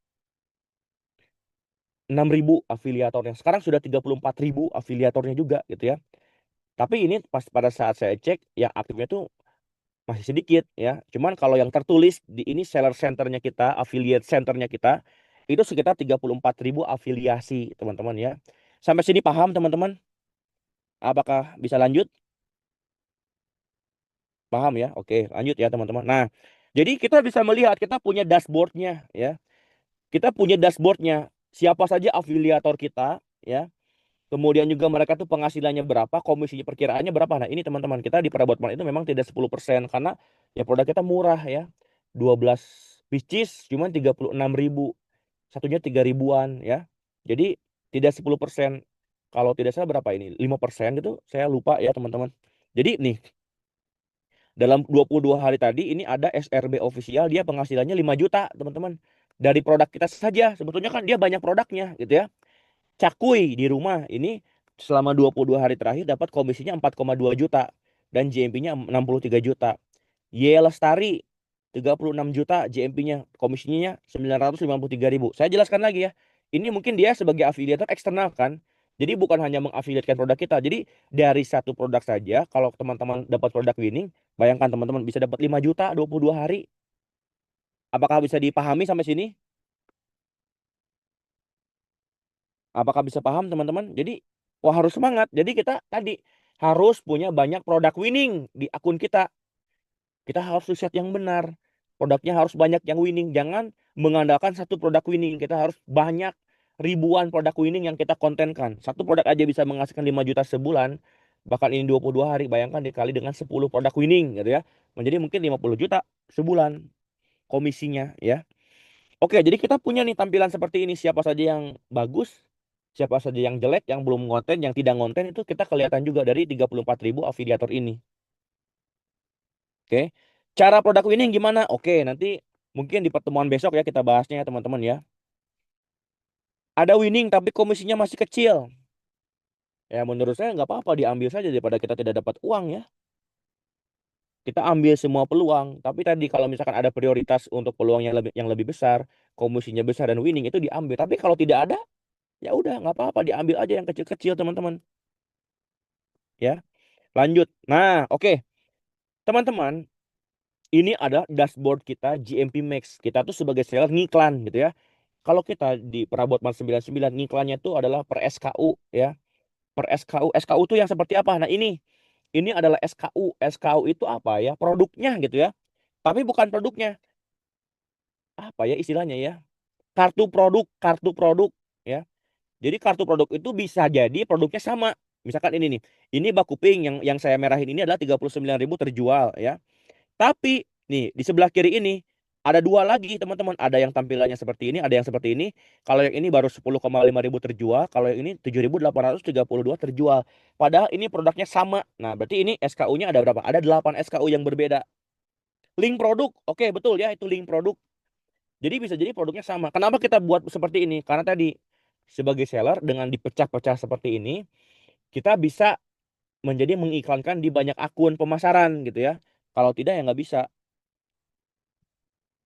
6.000 afiliatornya. Sekarang sudah 34.000 afiliatornya juga gitu ya. Tapi ini pas pada saat saya cek yang aktifnya tuh masih sedikit ya. Cuman kalau yang tertulis di ini seller centernya kita, affiliate centernya kita, itu sekitar 34.000 afiliasi teman-teman ya. Sampai sini paham teman-teman? Apakah bisa lanjut? Paham ya? Oke, lanjut ya teman-teman. Nah, jadi kita bisa melihat kita punya dashboardnya ya. Kita punya dashboardnya. Siapa saja afiliator kita ya. Kemudian juga mereka tuh penghasilannya berapa, komisinya perkiraannya berapa. Nah, ini teman-teman kita di Perabotman itu memang tidak 10% karena ya produk kita murah ya. 12 pieces cuman 36.000. Satunya 3 ribuan ya. Jadi tidak 10%. Kalau tidak salah berapa ini? 5% gitu. Saya lupa ya teman-teman. Jadi nih dalam 22 hari tadi ini ada SRB official, dia penghasilannya 5 juta teman-teman. Dari produk kita saja. Sebetulnya kan dia banyak produknya gitu ya. Cakui di rumah ini selama 22 hari terakhir dapat komisinya 4,2 juta dan JMP-nya 63 juta. Ye Lestari 36 juta JMP-nya, komisinya 953.000. Saya jelaskan lagi ya. Ini mungkin dia sebagai afiliator eksternal kan. Jadi bukan hanya mengafiliatkan produk kita. Jadi dari satu produk saja kalau teman-teman dapat produk winning, bayangkan teman-teman bisa dapat 5 juta 22 hari. Apakah bisa dipahami sampai sini? Apakah bisa paham teman-teman? Jadi wah harus semangat. Jadi kita tadi harus punya banyak produk winning di akun kita. Kita harus riset yang benar. Produknya harus banyak yang winning. Jangan mengandalkan satu produk winning. Kita harus banyak ribuan produk winning yang kita kontenkan. Satu produk aja bisa menghasilkan 5 juta sebulan. Bahkan ini 22 hari. Bayangkan dikali dengan 10 produk winning gitu ya. Menjadi mungkin 50 juta sebulan komisinya ya. Oke, jadi kita punya nih tampilan seperti ini. Siapa saja yang bagus, siapa saja yang jelek, yang belum konten, yang tidak konten itu kita kelihatan juga dari 34.000 afiliator ini. Oke. Cara produk winning gimana? Oke, nanti mungkin di pertemuan besok ya kita bahasnya ya teman-teman ya. Ada winning tapi komisinya masih kecil. Ya menurut saya nggak apa-apa diambil saja daripada kita tidak dapat uang ya. Kita ambil semua peluang. Tapi tadi kalau misalkan ada prioritas untuk peluang yang lebih besar, komisinya besar dan winning itu diambil. Tapi kalau tidak ada, ya udah nggak apa-apa diambil aja yang kecil-kecil teman-teman. Ya, lanjut. Nah, oke. Teman-teman, ini ada dashboard kita GMP Max. Kita tuh sebagai seller ngiklan gitu ya. Kalau kita di Perabot Mas 99 ngiklannya tuh adalah per SKU ya. Per SKU. SKU tuh yang seperti apa? Nah, ini adalah SKU. SKU itu apa ya? Produknya gitu ya. Tapi bukan produknya. Apa ya istilahnya ya? Kartu produk ya. Jadi kartu produk itu bisa jadi produknya sama. Misalkan ini nih. Ini bak kuping yang saya merahin ini adalah 39.000 terjual ya. Tapi nih di sebelah kiri ini ada dua lagi teman-teman. Ada yang tampilannya seperti ini, ada yang seperti ini. Kalau yang ini baru 10,5 ribu terjual, kalau yang ini 7.832 terjual. Padahal ini produknya sama. Nah, berarti ini SKU-nya ada berapa? Ada 8 SKU yang berbeda. Link produk, oke betul ya, itu link produk. Jadi bisa jadi produknya sama. Kenapa kita buat seperti ini? Karena tadi sebagai seller dengan dipecah-pecah seperti ini, kita bisa menjadi mengiklankan di banyak akun pemasaran gitu ya. Kalau tidak ya nggak bisa.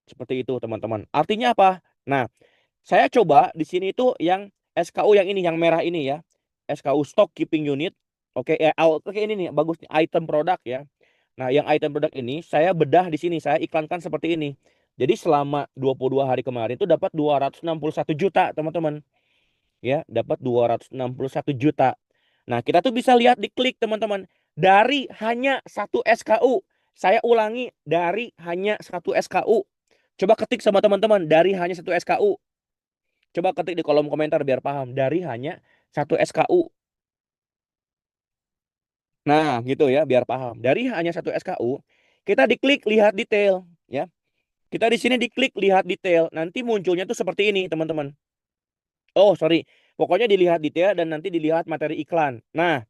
Seperti itu teman-teman. Artinya apa? Nah, saya coba di sini itu yang SKU yang ini, yang merah ini ya. SKU Stock Keeping Unit. Oke, oke ini nih bagus nih, item produk ya. Nah, yang item produk ini saya bedah di sini, saya iklankan seperti ini. Jadi selama 22 hari kemarin itu dapat 261 juta, teman-teman. Ya, dapat 261 juta. Nah, kita tuh bisa lihat di klik, teman-teman. Dari hanya satu SKU. Saya ulangi, dari hanya satu SKU. Coba ketik sama teman-teman, dari hanya satu SKU. Coba ketik di kolom komentar biar paham. Dari hanya satu SKU. Nah, gitu ya, biar paham. Dari hanya satu SKU, kita diklik lihat detail, ya. Kita di sini diklik lihat detail, nanti munculnya tuh seperti ini, teman-teman. Oh, sorry. Pokoknya dilihat detail dan nanti dilihat materi iklan. Nah,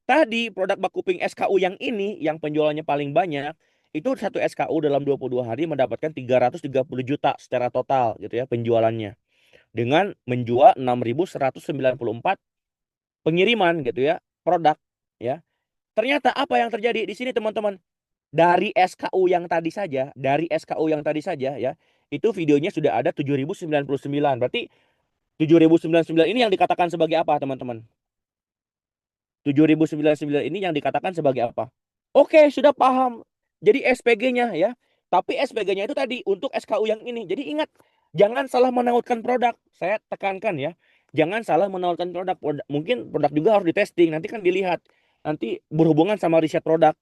tadi produk bak kuping SKU yang ini, yang penjualannya paling banyak, itu satu SKU dalam 22 hari mendapatkan 330 juta secara total gitu ya penjualannya. Dengan menjual 6.194 pengiriman gitu ya, produk ya. Ternyata apa yang terjadi di sini teman-teman? Dari SKU yang tadi saja, dari SKU yang tadi saja ya, itu videonya sudah ada 7.099. Berarti 7.099 ini yang dikatakan sebagai apa, teman-teman? 7.099 ini yang dikatakan sebagai apa? Oke, sudah paham. Jadi SPG-nya ya. Tapi SPG-nya itu tadi untuk SKU yang ini. Jadi ingat, jangan salah menautkan produk. Saya tekankan ya. Jangan salah menautkan produk. Mungkin produk juga harus ditesting. Nanti kan dilihat. Nanti berhubungan sama riset produk.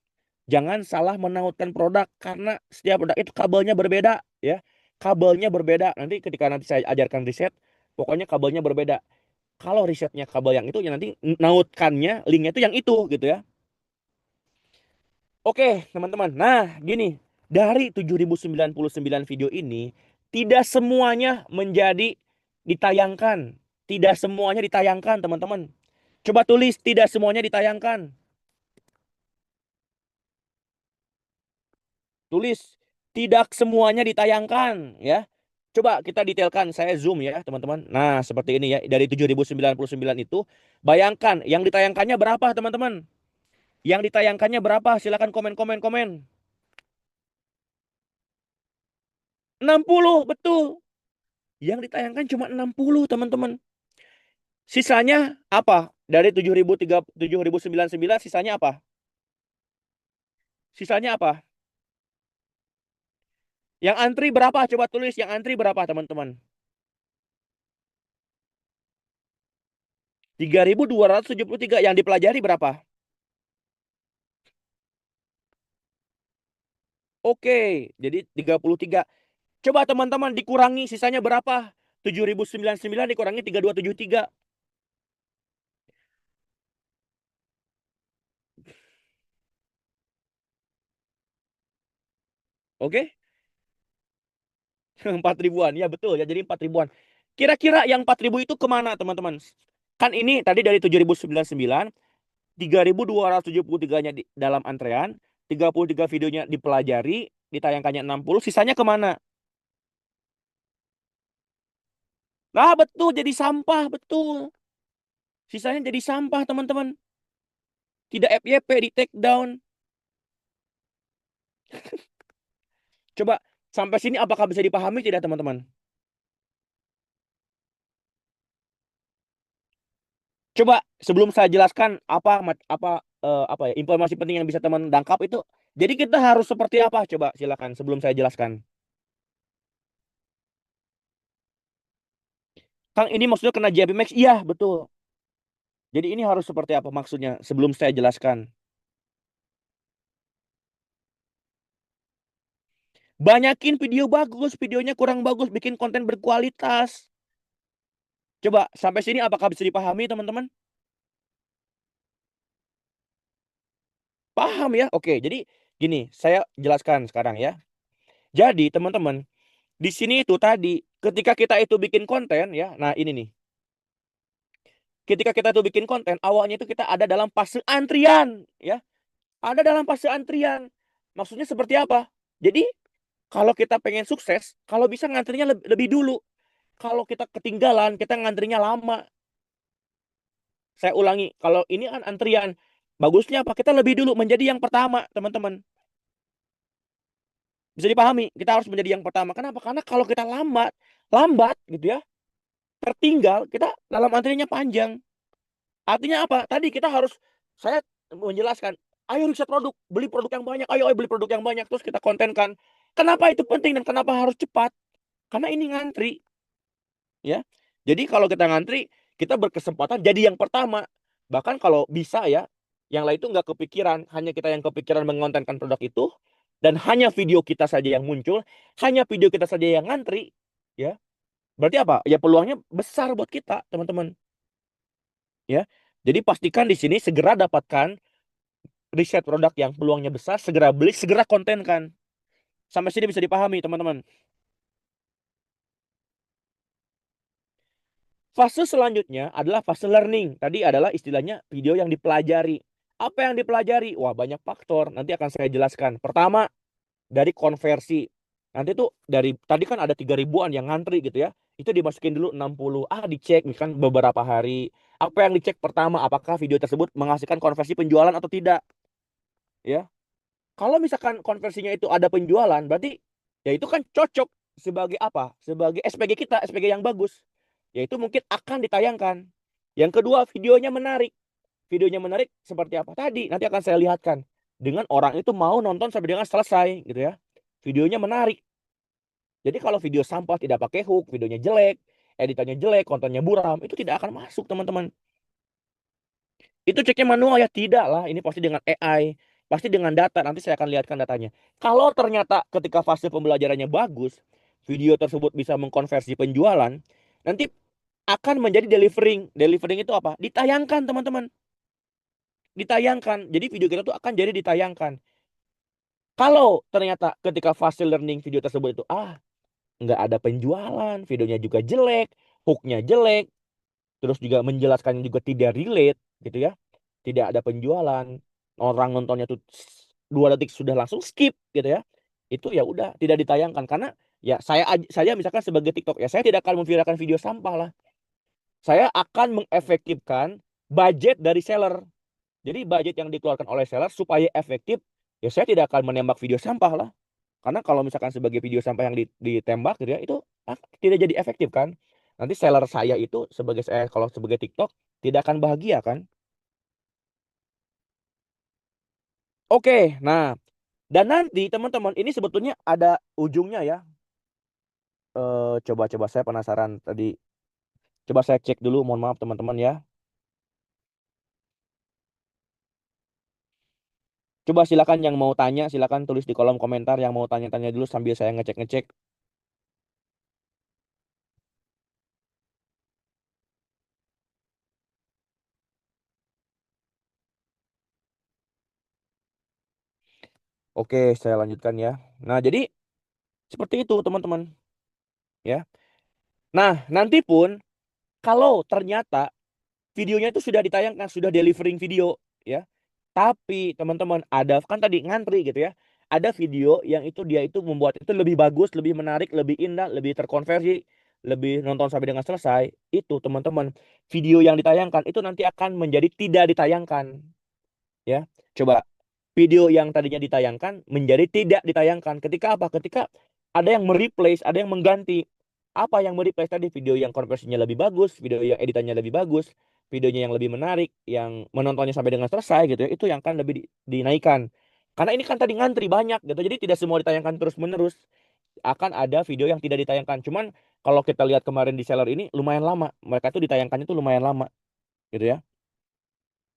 Jangan salah menautkan produk karena setiap produk itu kabelnya berbeda ya. Kabelnya berbeda. Nanti ketika nanti saya ajarkan riset, pokoknya kabelnya berbeda. Kalau risetnya kabel yang itu ya nanti nautkannya linknya itu yang itu gitu ya. Oke, teman-teman. Nah, gini, dari 7.099 video ini tidak semuanya menjadi ditayangkan. Tidak semuanya ditayangkan, teman-teman. Coba tulis tidak semuanya ditayangkan. Tulis tidak semuanya ditayangkan ya. Coba kita detailkan, saya zoom ya teman-teman. Nah seperti ini ya, dari 7.099 itu, bayangkan yang ditayangkannya berapa teman-teman? Yang ditayangkannya berapa? Silakan komen. 60, betul. Yang ditayangkan cuma 60 teman-teman. Sisanya apa? Dari 7.099 sisanya apa? Sisanya apa? Yang antri berapa? Coba tulis yang antri berapa teman-teman? 3.273. Yang dipelajari berapa? Oke, jadi 33. Coba teman-teman dikurangi sisanya berapa? 7.099 dikurangi 3.273. Oke? 4 ribuan. Ya betul ya, jadi 4 ribuan. Kira-kira yang 4 ribu itu kemana teman-teman? Kan ini tadi dari 7.099, 3.273-nya di dalam antrean, 33 videonya dipelajari, ditayangkannya 60, sisanya kemana? Nah betul, jadi sampah, betul. Sisanya jadi sampah teman-teman. Tidak FYP, di take down. Coba sampai sini apakah bisa dipahami tidak teman-teman? Coba sebelum saya jelaskan apa ya informasi penting yang bisa teman tangkap itu. Jadi kita harus seperti apa? Coba silakan sebelum saya jelaskan. Kang ini maksudnya kena JP Max? Iya, betul. Jadi ini harus seperti apa maksudnya sebelum saya jelaskan. Banyakin video bagus, videonya kurang bagus, bikin konten berkualitas. Coba sampai sini apakah bisa dipahami teman-teman? Paham ya? Oke, jadi gini, saya jelaskan sekarang ya. Jadi teman-teman, di sini itu tadi ketika kita itu bikin konten ya. Nah, ini nih. Ketika kita tuh bikin konten, awalnya itu kita ada dalam fase antrian ya. Ada dalam fase antrian. Maksudnya seperti apa? Jadi kalau kita pengen sukses, kalau bisa ngantrinya lebih dulu. Kalau kita ketinggalan, kita ngantrinya lama. Saya ulangi, kalau ini kan antrian. Bagusnya apa? Kita lebih dulu menjadi yang pertama, teman-teman. Bisa dipahami, kita harus menjadi yang pertama. Kenapa? Karena kalau kita lambat, lambat gitu ya, tertinggal, kita dalam antriannya panjang. Artinya apa? Tadi kita harus, saya menjelaskan, ayo riset produk, beli produk yang banyak, ayo beli produk yang banyak, terus kita kontenkan. Kenapa itu penting dan kenapa harus cepat? Karena ini ngantri, ya. Jadi kalau kita ngantri, kita berkesempatan jadi yang pertama. Bahkan kalau bisa ya, yang lain itu nggak kepikiran, hanya kita yang kepikiran mengontenkan produk itu, dan hanya video kita saja yang muncul, hanya video kita saja yang ngantri, ya. Berarti apa? Ya peluangnya besar buat kita, teman-teman. Ya. Jadi pastikan di sini segera dapatkan riset produk yang peluangnya besar, segera beli, segera kontenkan. Sampai sini bisa dipahami, teman-teman. Fase selanjutnya adalah fase learning. Tadi adalah istilahnya video yang dipelajari. Apa yang dipelajari? Wah, banyak faktor. Nanti akan saya jelaskan. Pertama, dari konversi. Nanti tuh dari tadi kan ada 3 ribuan yang ngantri gitu ya. Itu dimasukin dulu 60. Dicek misalkan beberapa hari. Apa yang dicek pertama? Apakah video tersebut menghasilkan konversi penjualan atau tidak? Ya. Kalau misalkan konversinya itu ada penjualan, berarti ya itu kan cocok sebagai apa? Sebagai SPG kita, SPG yang bagus. Yaitu mungkin akan ditayangkan. Yang kedua, videonya menarik. Videonya menarik seperti apa tadi? Nanti akan saya lihatkan. Dengan orang itu mau nonton sampai dengan selesai gitu ya. Videonya menarik. Jadi kalau video sampah tidak pakai hook, videonya jelek, editannya jelek, kontennya buram, itu tidak akan masuk, teman-teman. Itu ceknya manual ya? Tidak lah, ini pasti dengan AI, pasti dengan data. Nanti saya akan lihatkan datanya. Kalau ternyata ketika fase pembelajarannya bagus, video tersebut bisa mengkonversi penjualan, nanti akan menjadi delivering. Delivering itu apa? Ditayangkan, teman-teman. Ditayangkan. Jadi video kita tuh akan jadi ditayangkan. Kalau ternyata ketika fase learning video tersebut itu nggak ada penjualan, videonya juga jelek, hooknya jelek, terus juga menjelaskannya juga tidak relate gitu ya, tidak ada penjualan, orang nontonnya tuh 2 detik sudah langsung skip gitu ya, itu ya udah tidak ditayangkan. Karena ya saya misalkan sebagai TikTok ya, saya tidak akan memviralkan video sampah lah, saya akan mengefektifkan budget dari seller. Jadi budget yang dikeluarkan oleh seller supaya efektif, ya saya tidak akan menembak video sampah lah. Karena kalau misalkan sebagai video sampah yang ditembak gitu ya, itu tidak jadi efektif kan. Nanti seller saya itu sebagai saya kalau sebagai TikTok tidak akan bahagia kan. Oke, nah dan nanti teman-teman ini sebetulnya ada ujungnya ya. Coba-coba saya penasaran tadi. Coba saya cek dulu, mohon maaf teman-teman ya. Coba silakan yang mau tanya, silakan tulis di kolom komentar yang mau tanya-tanya dulu sambil saya ngecek-ngecek. Oke, saya lanjutkan ya. Nah, jadi seperti itu teman-teman ya. Nah, nanti pun kalau ternyata videonya itu sudah ditayangkan, sudah delivering video ya. Tapi teman-teman ada kan tadi ngantri gitu ya. Ada video yang itu dia itu membuat itu lebih bagus, lebih menarik, lebih indah, lebih terkonversi, lebih nonton sampai dengan selesai. Itu teman-teman, video yang ditayangkan itu nanti akan menjadi tidak ditayangkan ya. Coba video yang tadinya ditayangkan menjadi tidak ditayangkan. Ketika apa? Ketika ada yang mereplace, ada yang mengganti. Apa yang mereplace tadi? Video yang konversinya lebih bagus, video yang editannya lebih bagus, videonya yang lebih menarik, yang menontonnya sampai dengan selesai gitu ya. Itu yang kan lebih dinaikkan. Karena ini kan tadi ngantri banyak gitu. Jadi tidak semua ditayangkan terus-menerus. Akan ada video yang tidak ditayangkan. Cuman kalau kita lihat kemarin di seller ini lumayan lama. Mereka tuh ditayangkannya tuh lumayan lama gitu ya.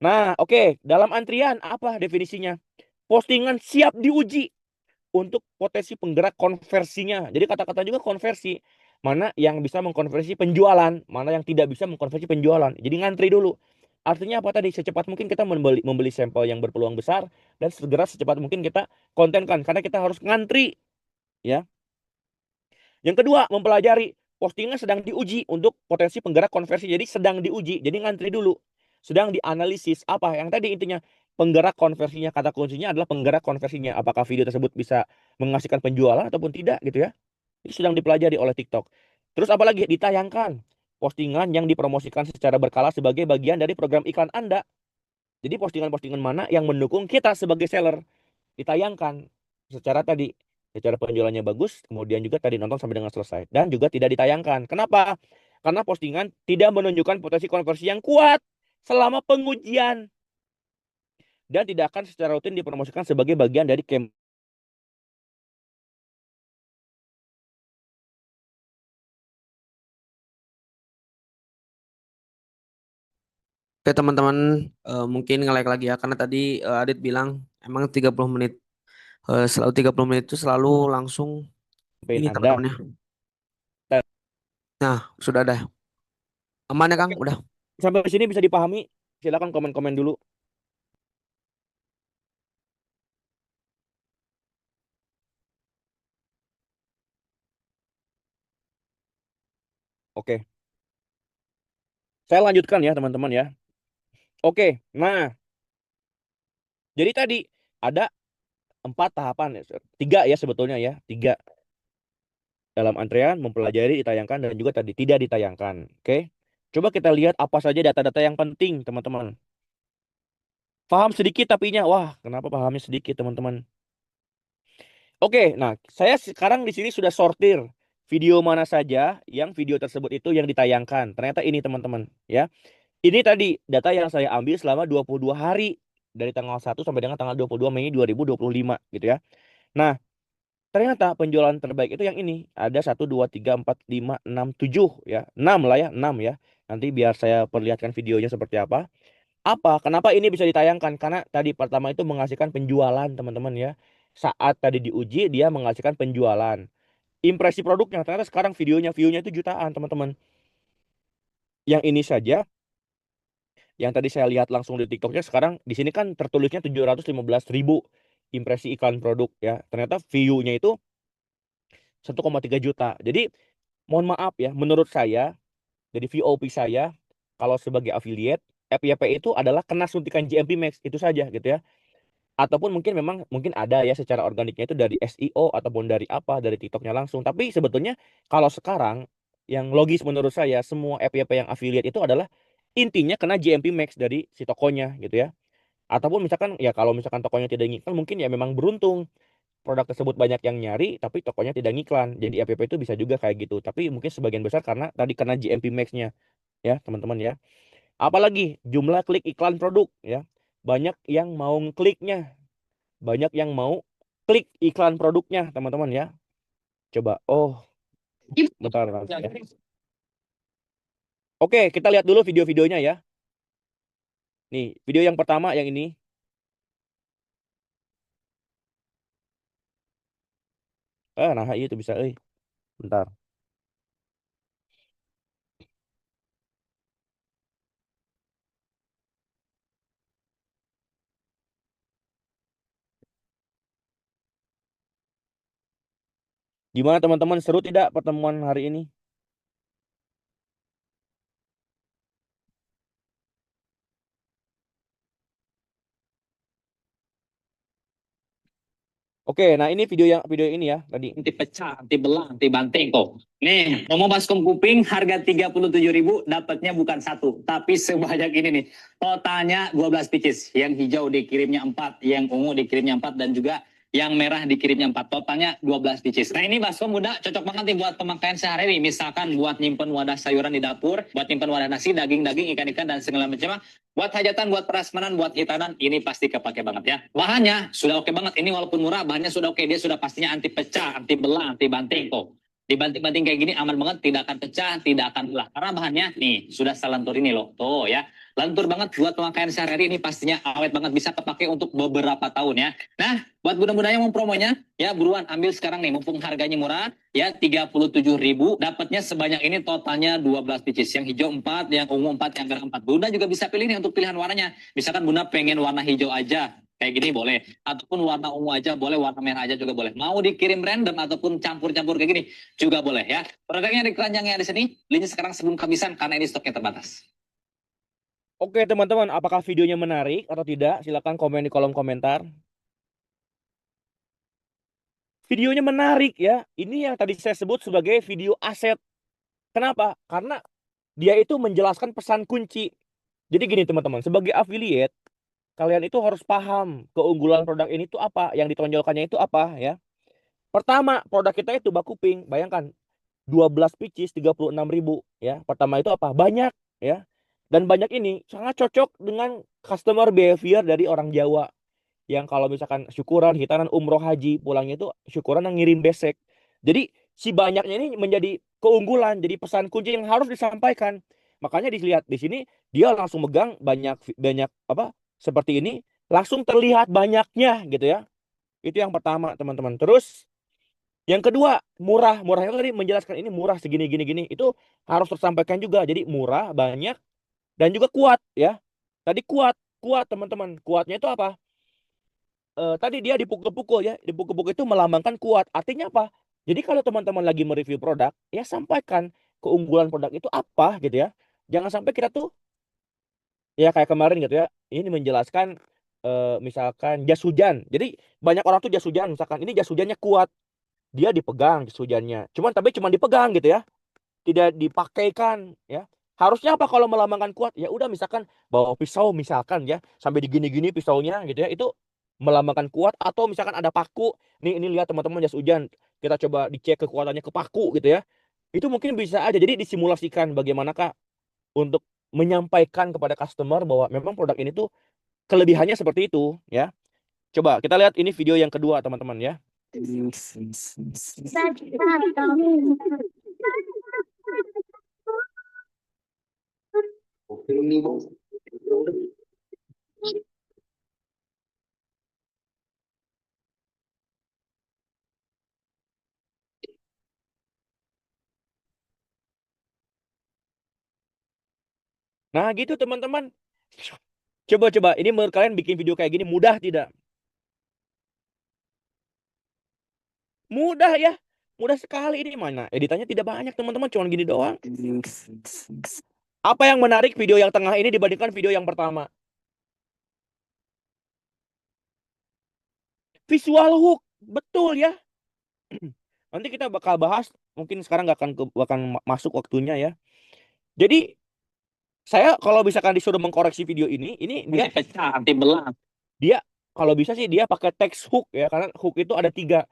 Nah, oke, dalam antrian apa definisinya? Postingan siap diuji untuk potensi penggerak konversinya. Jadi kata-kata juga konversi. Mana yang bisa mengkonversi penjualan, mana yang tidak bisa mengkonversi penjualan. Jadi ngantri dulu. Artinya apa tadi? Secepat mungkin kita membeli sampel yang berpeluang besar dan segera secepat mungkin kita kontenkan karena kita harus ngantri ya. Yang kedua, mempelajari postingan sedang diuji untuk potensi penggerak konversi. Jadi sedang diuji, jadi ngantri dulu. Sedang dianalisis apa yang tadi intinya penggerak konversinya, kata kuncinya adalah penggerak konversinya. Apakah video tersebut bisa menghasilkan penjualan ataupun tidak gitu ya. Itu sedang dipelajari oleh TikTok. Terus apalagi ditayangkan postingan yang dipromosikan secara berkala sebagai bagian dari program iklan Anda. Jadi postingan-postingan mana yang mendukung kita sebagai seller ditayangkan secara penjualannya bagus, kemudian juga tadi nonton sampai dengan selesai dan juga tidak ditayangkan. Kenapa? Karena postingan tidak menunjukkan potensi konversi yang kuat selama pengujian dan tidak akan secara rutin dipromosikan sebagai bagian dari campaign. Oke teman-teman, mungkin nge-like lagi ya karena tadi Adit bilang emang 30 menit. Selalu 30 menit itu selalu langsung ini Anda. teman-teman ya. Nah, sudah ada. Aman ya Kang? Udah. Sampai sini bisa dipahami? Silakan komen-komen dulu. Oke. Saya lanjutkan ya teman-teman ya. Oke, nah jadi tadi ada 4 tahapan, 3 ya sebetulnya ya, 3 dalam antrean, mempelajari, ditayangkan, dan juga tadi tidak ditayangkan. Oke, coba kita lihat apa saja data-data yang penting teman-teman. Paham sedikit tapinya, wah kenapa pahamnya sedikit teman-teman? Oke, nah saya sekarang di sini sudah sortir video mana saja yang video tersebut itu yang ditayangkan. Ternyata ini teman-teman ya. Ini tadi data yang saya ambil selama 22 hari dari tanggal 1 sampai dengan tanggal 22 Mei 2025 gitu ya. Nah, ternyata penjualan terbaik itu yang ini. Ada 1, 2, 3, 4, 5, 6, 7 ya. 6 lah ya, 6 ya. Nanti biar saya perlihatkan videonya seperti apa. Kenapa ini bisa ditayangkan? Karena tadi pertama itu menghasilkan penjualan teman-teman ya. Saat tadi diuji dia menghasilkan penjualan. Impresi produknya ternyata sekarang view-nya itu jutaan teman-teman. Yang ini saja yang tadi saya lihat langsung di TikToknya sekarang di sini kan tertulisnya 715.000 impresi iklan produk ya. Ternyata view-nya itu 1,3 juta. Jadi mohon maaf ya, menurut saya dari VOP saya kalau sebagai affiliate FYP itu adalah kena suntikan GMP Max itu saja gitu ya. Ataupun mungkin ada ya secara organiknya itu dari SEO ataupun dari dari TikToknya langsung. Tapi sebetulnya kalau sekarang yang logis menurut saya semua FYP yang affiliate itu adalah intinya kena GMP Max dari si tokonya gitu ya. Ataupun misalkan ya kalau misalkan tokonya tidak ngiklan mungkin ya memang beruntung produk tersebut banyak yang nyari tapi tokonya tidak ngiklan. Jadi FYP itu bisa juga kayak gitu. Tapi mungkin sebagian besar karena tadi kena GMP Max-nya ya teman-teman ya. Apalagi jumlah klik iklan produk ya. Banyak yang mau kliknya, banyak yang mau klik iklan produknya teman-teman ya. Coba bentar. Oke, kita lihat dulu video-videonya ya. Nih, video yang pertama yang ini. Nah itu bisa bentar. Gimana teman-teman, seru tidak pertemuan hari ini? Oke, nah ini video ini ya tadi. Anti pecah, anti belah, anti banting kok. Nih, ngomong baskom kuping harga 37.000 dapatnya bukan satu, tapi sebanyak ini nih. Totalnya 12 pieces. Yang hijau dikirimnya 4, yang ungu dikirimnya 4 dan juga yang merah dikirimnya 4. Totalnya 12 pieces. Nah, ini baskom muda cocok banget nih buat pemakaian sehari-hari. Misalkan buat nyimpen wadah sayuran di dapur, buat nyimpen wadah nasi, daging-daging, ikan-ikan dan segala macam. Buat hajatan, buat prasmanan, buat hitanan, ini pasti kepake banget ya. Bahannya sudah oke banget. Ini walaupun murah, bahannya sudah oke. Dia sudah pastinya anti pecah, anti belah, anti banting kok. Dibanting-banting kayak gini aman banget, tidak akan pecah, tidak akan belah. Karena bahannya nih sudah saya lentur ini loh, tuh ya. Lentur banget buat pemakaian sehari-hari, ini pastinya awet banget, bisa kepake untuk beberapa tahun ya. Nah, buat bunda-bunda yang mau promonya, ya buruan ambil sekarang nih, mumpung harganya murah, ya 37.000, dapatnya sebanyak ini, totalnya 12 pieces. Yang hijau 4, yang ungu 4, yang merah 4. Bunda juga bisa pilih nih untuk pilihan warnanya. Misalkan bunda pengen warna hijau aja, kayak gini boleh, ataupun warna ungu aja boleh, warna merah aja juga boleh. Mau dikirim random ataupun campur-campur kayak gini juga boleh ya. Produknya di keranjangnya di sini. Linknya sekarang sebelum kehabisan karena ini stoknya terbatas. Oke teman-teman, apakah videonya menarik atau tidak? Silahkan komen di kolom komentar. Videonya menarik ya. Ini yang tadi saya sebut sebagai video aset. Kenapa? Karena dia itu menjelaskan pesan kunci. Jadi gini teman-teman, sebagai affiliate, kalian itu harus paham keunggulan produk ini itu apa, yang ditonjolkannya itu apa ya. Pertama, produk kita itu Bakuping. Bayangkan 12 pieces 36.000 ya. Pertama itu apa? Banyak ya. Dan banyak ini sangat cocok dengan customer behavior dari orang Jawa. Yang kalau misalkan syukuran, hitanan, umroh, haji, pulangnya itu syukuran yang ngirim besek. Jadi si banyaknya ini menjadi keunggulan, jadi pesan kunci yang harus disampaikan. Makanya dilihat di sini dia langsung megang banyak banyak apa seperti ini, langsung terlihat banyaknya gitu ya. Itu yang pertama, teman-teman. Terus yang kedua, murah. Murahnya tadi menjelaskan ini murah segini gini gini. Itu harus tersampaikan juga. Jadi murah, banyak dan juga kuat ya. Tadi kuat, kuat teman-teman. Kuatnya itu apa? Tadi dia dipukul-pukul ya. Dipukul-pukul itu melambangkan kuat. Artinya apa? Jadi kalau teman-teman lagi mereview produk, ya sampaikan keunggulan produk itu apa gitu ya. Jangan sampai kita tuh ya kayak kemarin gitu ya. Ini menjelaskan misalkan jas hujan. Jadi banyak orang tuh jas hujan misalkan ini jas hujannya kuat. Dia dipegang jas hujannya. Cuma dipegang gitu ya. Tidak dipakaikan ya. Harusnya apa kalau melambangkan kuat? Ya udah misalkan bawa pisau misalkan ya, sampai digini-gini pisaunya gitu ya. Itu melambangkan kuat atau misalkan ada paku. Nih ini lihat teman-teman jas hujan. Kita coba dicek kekuatannya ke paku gitu ya. Itu mungkin bisa aja. Jadi disimulasikan bagaimanakah untuk menyampaikan kepada customer bahwa memang produk ini tuh kelebihannya seperti itu ya. Coba kita lihat ini video yang kedua teman-teman ya. Nah gitu teman-teman. Coba-coba ini menurut kalian bikin video kayak gini mudah tidak? Mudah ya. Mudah sekali ini mana. Editannya tidak banyak teman-teman. Cuma gini doang. Apa yang menarik video yang tengah ini dibandingkan video yang pertama? Visual hook. Betul ya. Nanti kita bakal bahas. Mungkin sekarang gak akan masuk waktunya ya. Jadi saya kalau misalkan disuruh mengkoreksi video ini dia Pecah, anti belah. dia kalau bisa sih dia pakai text hook ya, karena hook itu ada 3.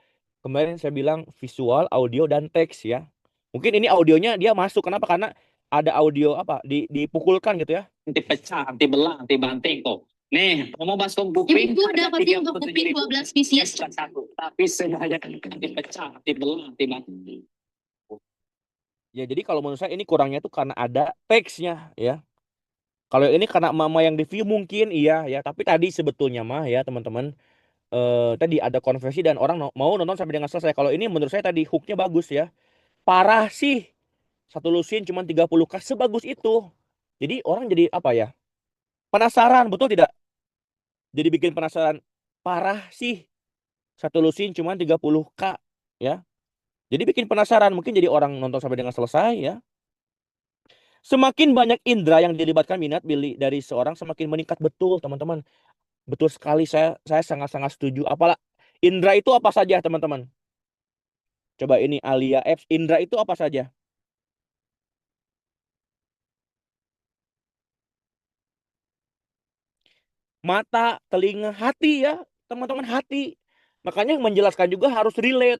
Kemarin saya bilang visual, audio, dan teks ya. Mungkin ini audionya dia masuk. Kenapa? Karena ada audio apa dipukulkan gitu ya. Anti pecah, anti belah, anti banting tuh. Nih, promo baskom kuping. Ibu dapatin untuk kuping 12 pieces. Bukan satu, tapi sebanyak anti pecah, anti belah, anti banting. Ya jadi kalau menurut saya ini kurangnya tuh karena ada teksnya ya. Kalau ini karena mama yang review mungkin iya ya, tapi tadi sebetulnya mah ya teman-teman, tadi ada konversi dan orang mau nonton sampai dengan selesai. Kalau ini menurut saya tadi hooknya bagus ya. Parah sih. Satu lusin cuma 30K sebagus itu. Jadi orang jadi apa ya? Penasaran, betul tidak? Jadi bikin penasaran. Parah sih. Satu lusin cuma 30K ya. Jadi bikin penasaran, mungkin jadi orang nonton sampai dengan selesai ya. Semakin banyak indera yang dilibatkan minat beli dari seorang semakin meningkat, betul teman-teman. Betul sekali, saya sangat-sangat setuju. Apalah indera itu apa saja teman-teman? Coba ini Alia Apps, indera itu apa saja? Mata, telinga, hati ya, teman-teman, hati. Makanya menjelaskan juga harus relate.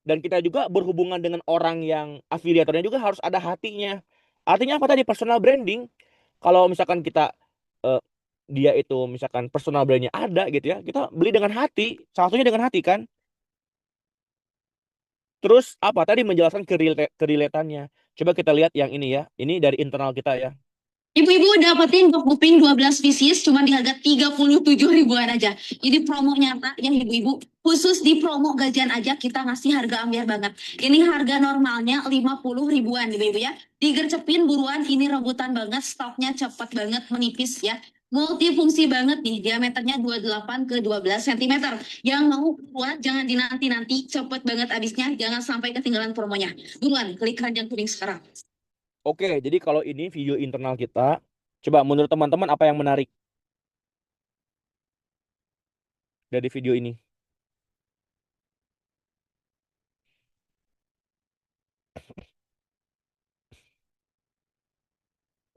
Dan kita juga berhubungan dengan orang yang afiliatornya juga harus ada hatinya. Artinya apa tadi? Personal branding. Kalau misalkan kita eh, dia itu misalkan personal brandnya ada gitu ya, kita beli dengan hati. Salah satunya dengan hati kan. Terus apa tadi menjelaskan kerelatannya. Coba kita lihat yang ini ya. Ini dari internal kita ya. Ibu-ibu dapetin box kuping 12 pieces cuma di harga 37 ribuan aja. Ini promo nyata ya ibu-ibu. Khusus di promo gajian aja kita ngasih harga ambiar banget. Ini harga normalnya 50 ribuan ibu-ibu ya. Digercepin buruan, ini rebutan banget, stoknya cepat banget menipis ya. Multifungsi banget nih, diameternya 28 ke 12 cm. Yang mau buruan jangan dinanti-nanti, cepet banget habisnya, jangan sampai ketinggalan promonya. Buruan, klik keranjang kuning sekarang. Oke, jadi kalau ini video internal kita, coba menurut teman-teman apa yang menarik dari video ini?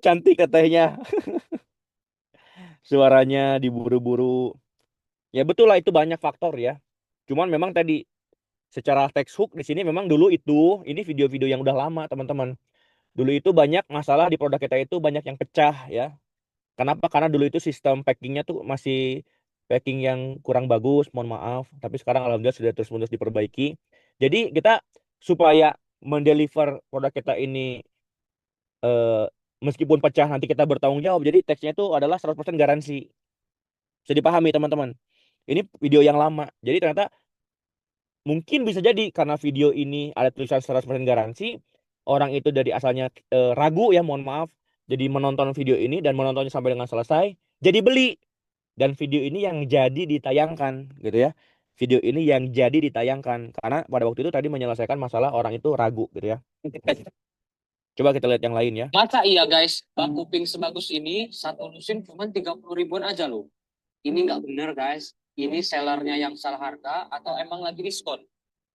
Cantik katanya, suaranya diburu-buru. Ya betul lah itu banyak faktor ya. Cuman memang tadi secara text hook di sini memang dulu itu ini video-video yang udah lama teman-teman. Dulu itu banyak masalah di produk kita itu banyak yang pecah ya. Kenapa? Karena dulu itu sistem packingnya tuh masih packing yang kurang bagus, mohon maaf. Tapi sekarang alhamdulillah sudah terus-menerus diperbaiki. Jadi kita supaya mendeliver produk kita ini eh, meskipun pecah nanti kita bertanggung jawab. Jadi teksnya itu adalah 100% garansi. Bisa dipahami teman-teman. Ini video yang lama. Jadi ternyata mungkin bisa jadi karena video ini ada tulisan 100% garansi, orang itu dari asalnya ragu ya, mohon maaf. Jadi menonton video ini dan menontonnya sampai dengan selesai, jadi beli. Dan video ini yang jadi ditayangkan gitu ya. Video ini yang jadi ditayangkan karena pada waktu itu tadi menyelesaikan masalah orang itu ragu gitu ya. Coba kita lihat yang lain ya. Masa iya guys, bak kuping sebagus ini satu lusin cuma 30 ribuan aja loh. Ini nggak bener guys. Ini sellernya yang salah harga atau emang lagi diskon.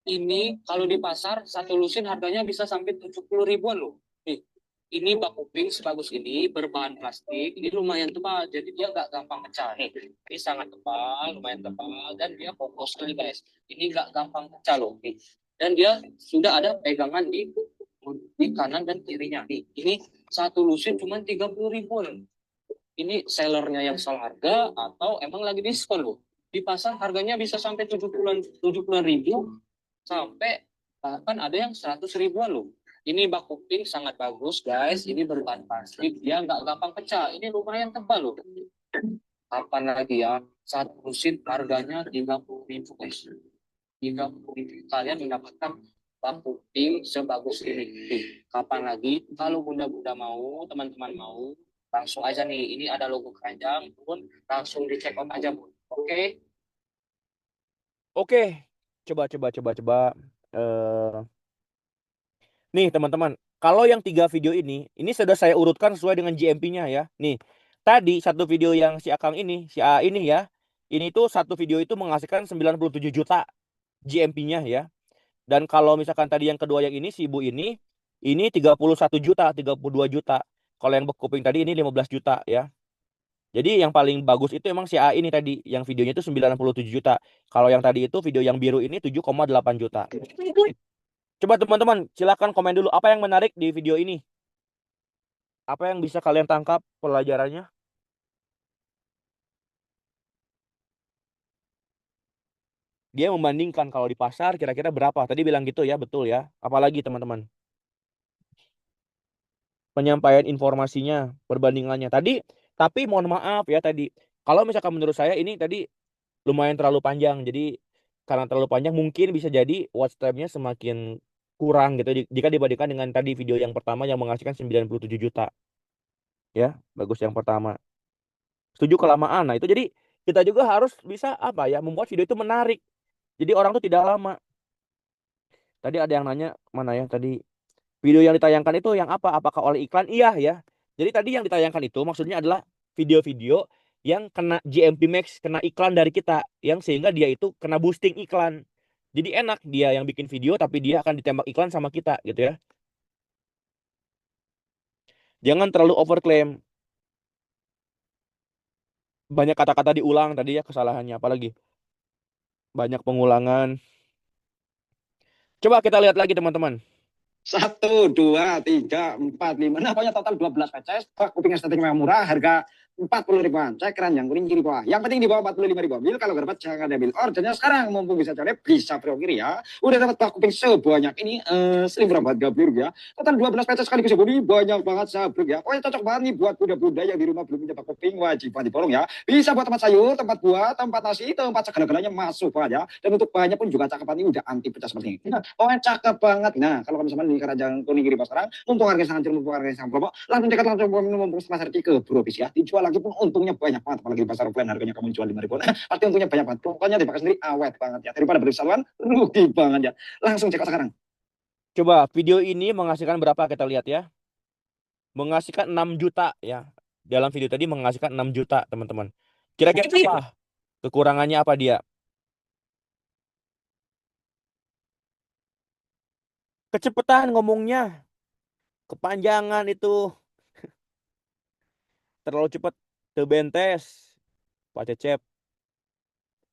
Ini kalau di pasar satu lusin harganya bisa sampai 70 ribuan loh. Nih, ini bak kuping sebagus ini berbahan plastik. Ini lumayan tebal, jadi dia nggak gampang pecah. Nih, ini sangat tebal, lumayan tebal dan dia kokoh sekali guys. Ini nggak gampang pecah loh. Nih. Dan dia sudah ada pegangan di kanan dan kirinya. Nih, ini satu lusin cuma 30 ribuan. Ini sellernya yang salah harga atau emang lagi diskon loh. Di pasar harganya bisa sampai 70-an ribu sampai bahkan ada yang 100 ribuan loh. Ini bak kuping sangat bagus guys. Ini berbahan plastik, dia nggak gampang pecah. Ini lumayan tebal loh. Kapan lagi ya? Satu lusin harganya 30 ribu guys. 30 ribu kalian mendapatkan bak kuping sebagus ini. Nih, kapan lagi? Kalau bunda-bunda mau, teman-teman mau, langsung aja nih. Ini ada logo keranjang, pun langsung di check out aja bun. Oke? Oke. Coba. Nih teman-teman, kalau yang 3 video ini sudah saya urutkan sesuai dengan GMP-nya ya. Nih, tadi satu video yang si Akang ini, si A ini ya, ini tuh satu video itu menghasilkan 97 juta GMP-nya ya. Dan kalau misalkan tadi yang kedua yang ini, si ibu ini 31 juta, 32 juta. Kalau yang bekuping tadi ini 15 juta ya. Jadi yang paling bagus itu emang si A ini tadi, yang videonya itu 97 juta. Kalau yang tadi itu video yang biru ini 7,8 juta. Coba teman-teman, silakan komen dulu apa yang menarik di video ini. Apa yang bisa kalian tangkap pelajarannya? Dia membandingkan kalau di pasar kira-kira berapa. Tadi bilang gitu ya, betul ya. Apalagi teman-teman? Penyampaian informasinya, perbandingannya. Tapi mohon maaf ya tadi. Kalau misalkan menurut saya ini tadi lumayan terlalu panjang. Jadi karena terlalu panjang mungkin bisa jadi watch time-nya semakin kurang gitu jika dibandingkan dengan tadi video yang pertama yang menghasilkan 97 juta. Ya, bagus yang pertama. Setuju kelamaan. Nah, itu jadi kita juga harus bisa apa ya, membuat video itu menarik. Jadi orang tuh tidak lama. Tadi ada yang nanya mana ya tadi video yang ditayangkan itu yang apa? Apakah oleh iklan? Iya ya. Jadi tadi yang ditayangkan itu maksudnya adalah video-video yang kena GMP Max, kena iklan dari kita, yang sehingga dia itu kena boosting iklan. Jadi enak dia yang bikin video tapi dia akan ditembak iklan sama kita gitu ya. Jangan terlalu overclaim. Banyak kata-kata diulang tadi ya kesalahannya, apalagi banyak pengulangan. Coba kita lihat lagi teman-teman. 1, 2, 3, 4, 5. Nah, pokoknya total 12 pieces. Bak kuping estetik memang murah, harga 40 ribuan. Cek keranjang kuning kiri bawah. Yang penting di bawah 45 ribu. Ambil kalau dapat jangan diambil. Ordernya sekarang mumpung bisa cari bisa bro kiri ya. Udah dapat bak kuping sebanyak ini sering berapa gabir ya. Total 12 pesos sekaligus budi banyak banget sabruk ya. Pokoknya cocok banget nih buat bunda-bunda yang di rumah belum punya bak kuping wajib banget diborong ya. Bisa buat tempat sayur, tempat buah, tempat nasi, tempat segala-galanya masuk banget ya. Dan untuk bahannya pun juga cakep banget ini udah anti pecah seperti ini. Nah, pokoknya cakep banget. Nah, kalau misalnya di keranjang kuning kiri bawah sekarang mumpung harganya sangat mumpung harganya sangat promo langsung cekat langsung mumpung pasar ke bro bis ya dijual lagi pun untungnya banyak banget apalagi di pasar offline harganya kamu jual 5 ribu pasti untungnya banyak banget pokoknya dipakai sendiri awet banget ya daripada beli saluran rugi banget ya langsung cek sekarang. Coba video ini menghasilkan berapa kita lihat ya. Menghasilkan 6 juta ya. Dalam video tadi menghasilkan 6 juta teman-teman. Kira-kira apa? Kekurangannya apa dia? Kecepatan ngomongnya. Kepanjangan itu. Terlalu cepat. Tebentes. Pak Cecep.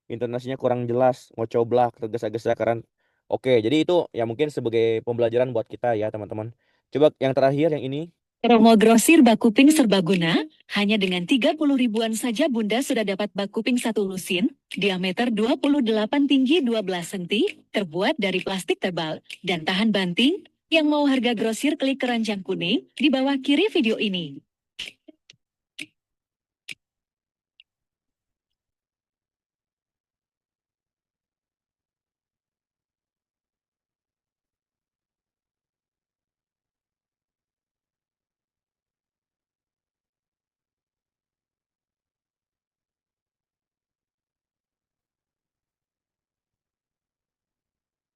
Intonasinya kurang jelas. Ngocoblak. Tergesa-gesa karena. Oke, jadi itu ya mungkin sebagai pembelajaran buat kita ya teman-teman. Coba yang terakhir yang ini. Promo grosir bak kuping serbaguna, hanya dengan 30 ribuan saja Bunda sudah dapat bak kuping satu lusin, diameter 28 tinggi 12 cm, terbuat dari plastik tebal, dan tahan banting. Yang mau harga grosir klik keranjang kuning, di bawah kiri video ini.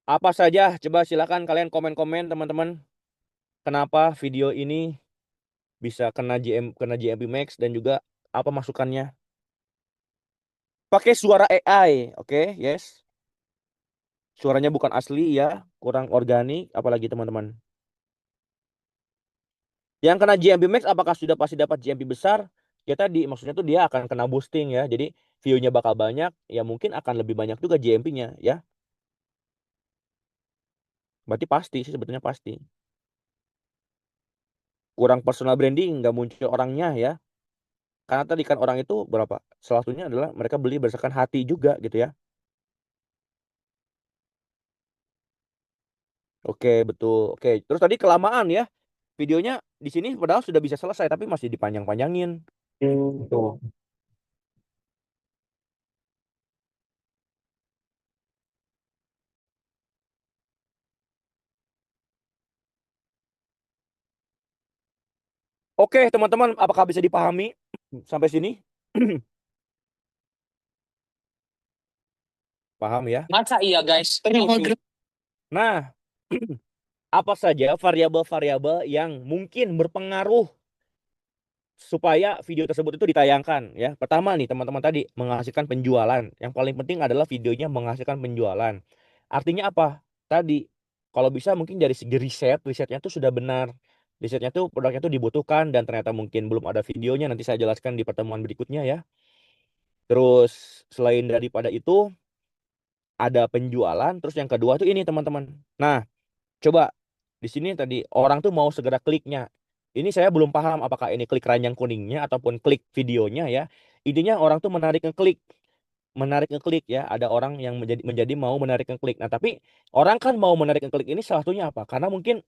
Apa saja? Coba silakan kalian komen-komen teman-teman. Kenapa video ini bisa kena JMP Max dan juga apa masukannya? Pakai suara AI, oke? Yes. Suaranya bukan asli ya, kurang organik, apalagi teman-teman. Yang kena JMP Max apakah sudah pasti dapat JMP besar? Ya tadi maksudnya tuh dia akan kena boosting ya. Jadi view-nya bakal banyak, ya mungkin akan lebih banyak juga JMP-nya ya. Berarti pasti sih sebetulnya pasti. Kurang personal branding, nggak muncul orangnya ya. Karena tadi kan orang itu berapa? Salah satunya adalah mereka beli berdasarkan hati juga gitu ya. Oke, betul. Oke, terus tadi kelamaan ya. Videonya di sini padahal sudah bisa selesai tapi masih dipanjang-panjangin. Tuh. Oke, teman-teman, apakah bisa dipahami sampai sini? Paham ya? Masa iya guys? Promo Nah, apa saja variabel-variabel yang mungkin berpengaruh supaya video tersebut itu ditayangkan ya. Pertama nih teman-teman tadi menghasilkan penjualan. Yang paling penting adalah videonya menghasilkan penjualan. Artinya apa? Tadi kalau bisa mungkin dari segi risetnya tuh sudah benar. Risetnya tuh produknya tuh dibutuhkan dan ternyata mungkin belum ada videonya. Nanti saya jelaskan di pertemuan berikutnya ya. Terus selain daripada itu ada penjualan. Terus yang kedua tuh ini teman-teman. Nah, coba di sini tadi orang tuh mau segera kliknya. Ini saya belum paham apakah ini klik keranjang kuningnya ataupun klik videonya ya. Intinya orang tuh menarik ngeklik ya. Ada orang yang menjadi mau menarik ngeklik. Nah, tapi orang kan mau menarik ngeklik ini salah satunya apa? Karena mungkin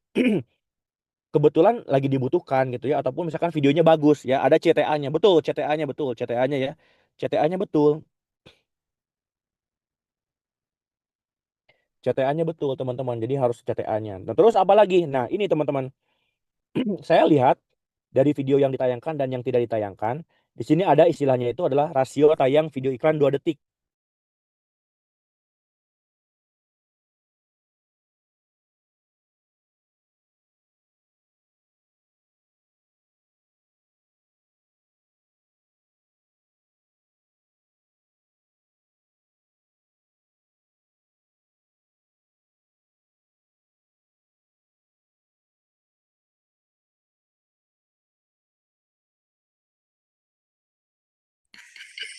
kebetulan lagi dibutuhkan gitu ya ataupun misalkan videonya bagus ya, ada CTA-nya. Betul, CTA-nya betul, CTA-nya ya. CTA-nya betul. CTA-nya betul, teman-teman. Jadi harus CTA-nya. Nah, terus apa lagi? Nah, ini teman-teman. Saya lihat dari video yang ditayangkan dan yang tidak ditayangkan, di sini ada istilahnya itu adalah rasio tayang video iklan 2 detik.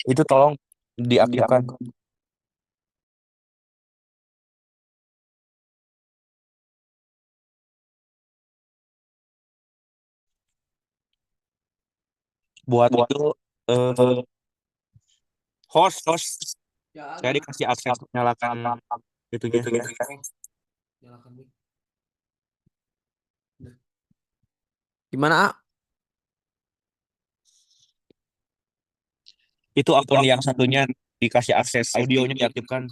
Itu tolong diaktifkan. Buat itu eh, host Ya, saya dikasih akses untuk nyalakan itunya ya. nyalakan mic. Gimana, A? Itu akun yang satunya dikasih akses audionya diaktifkan.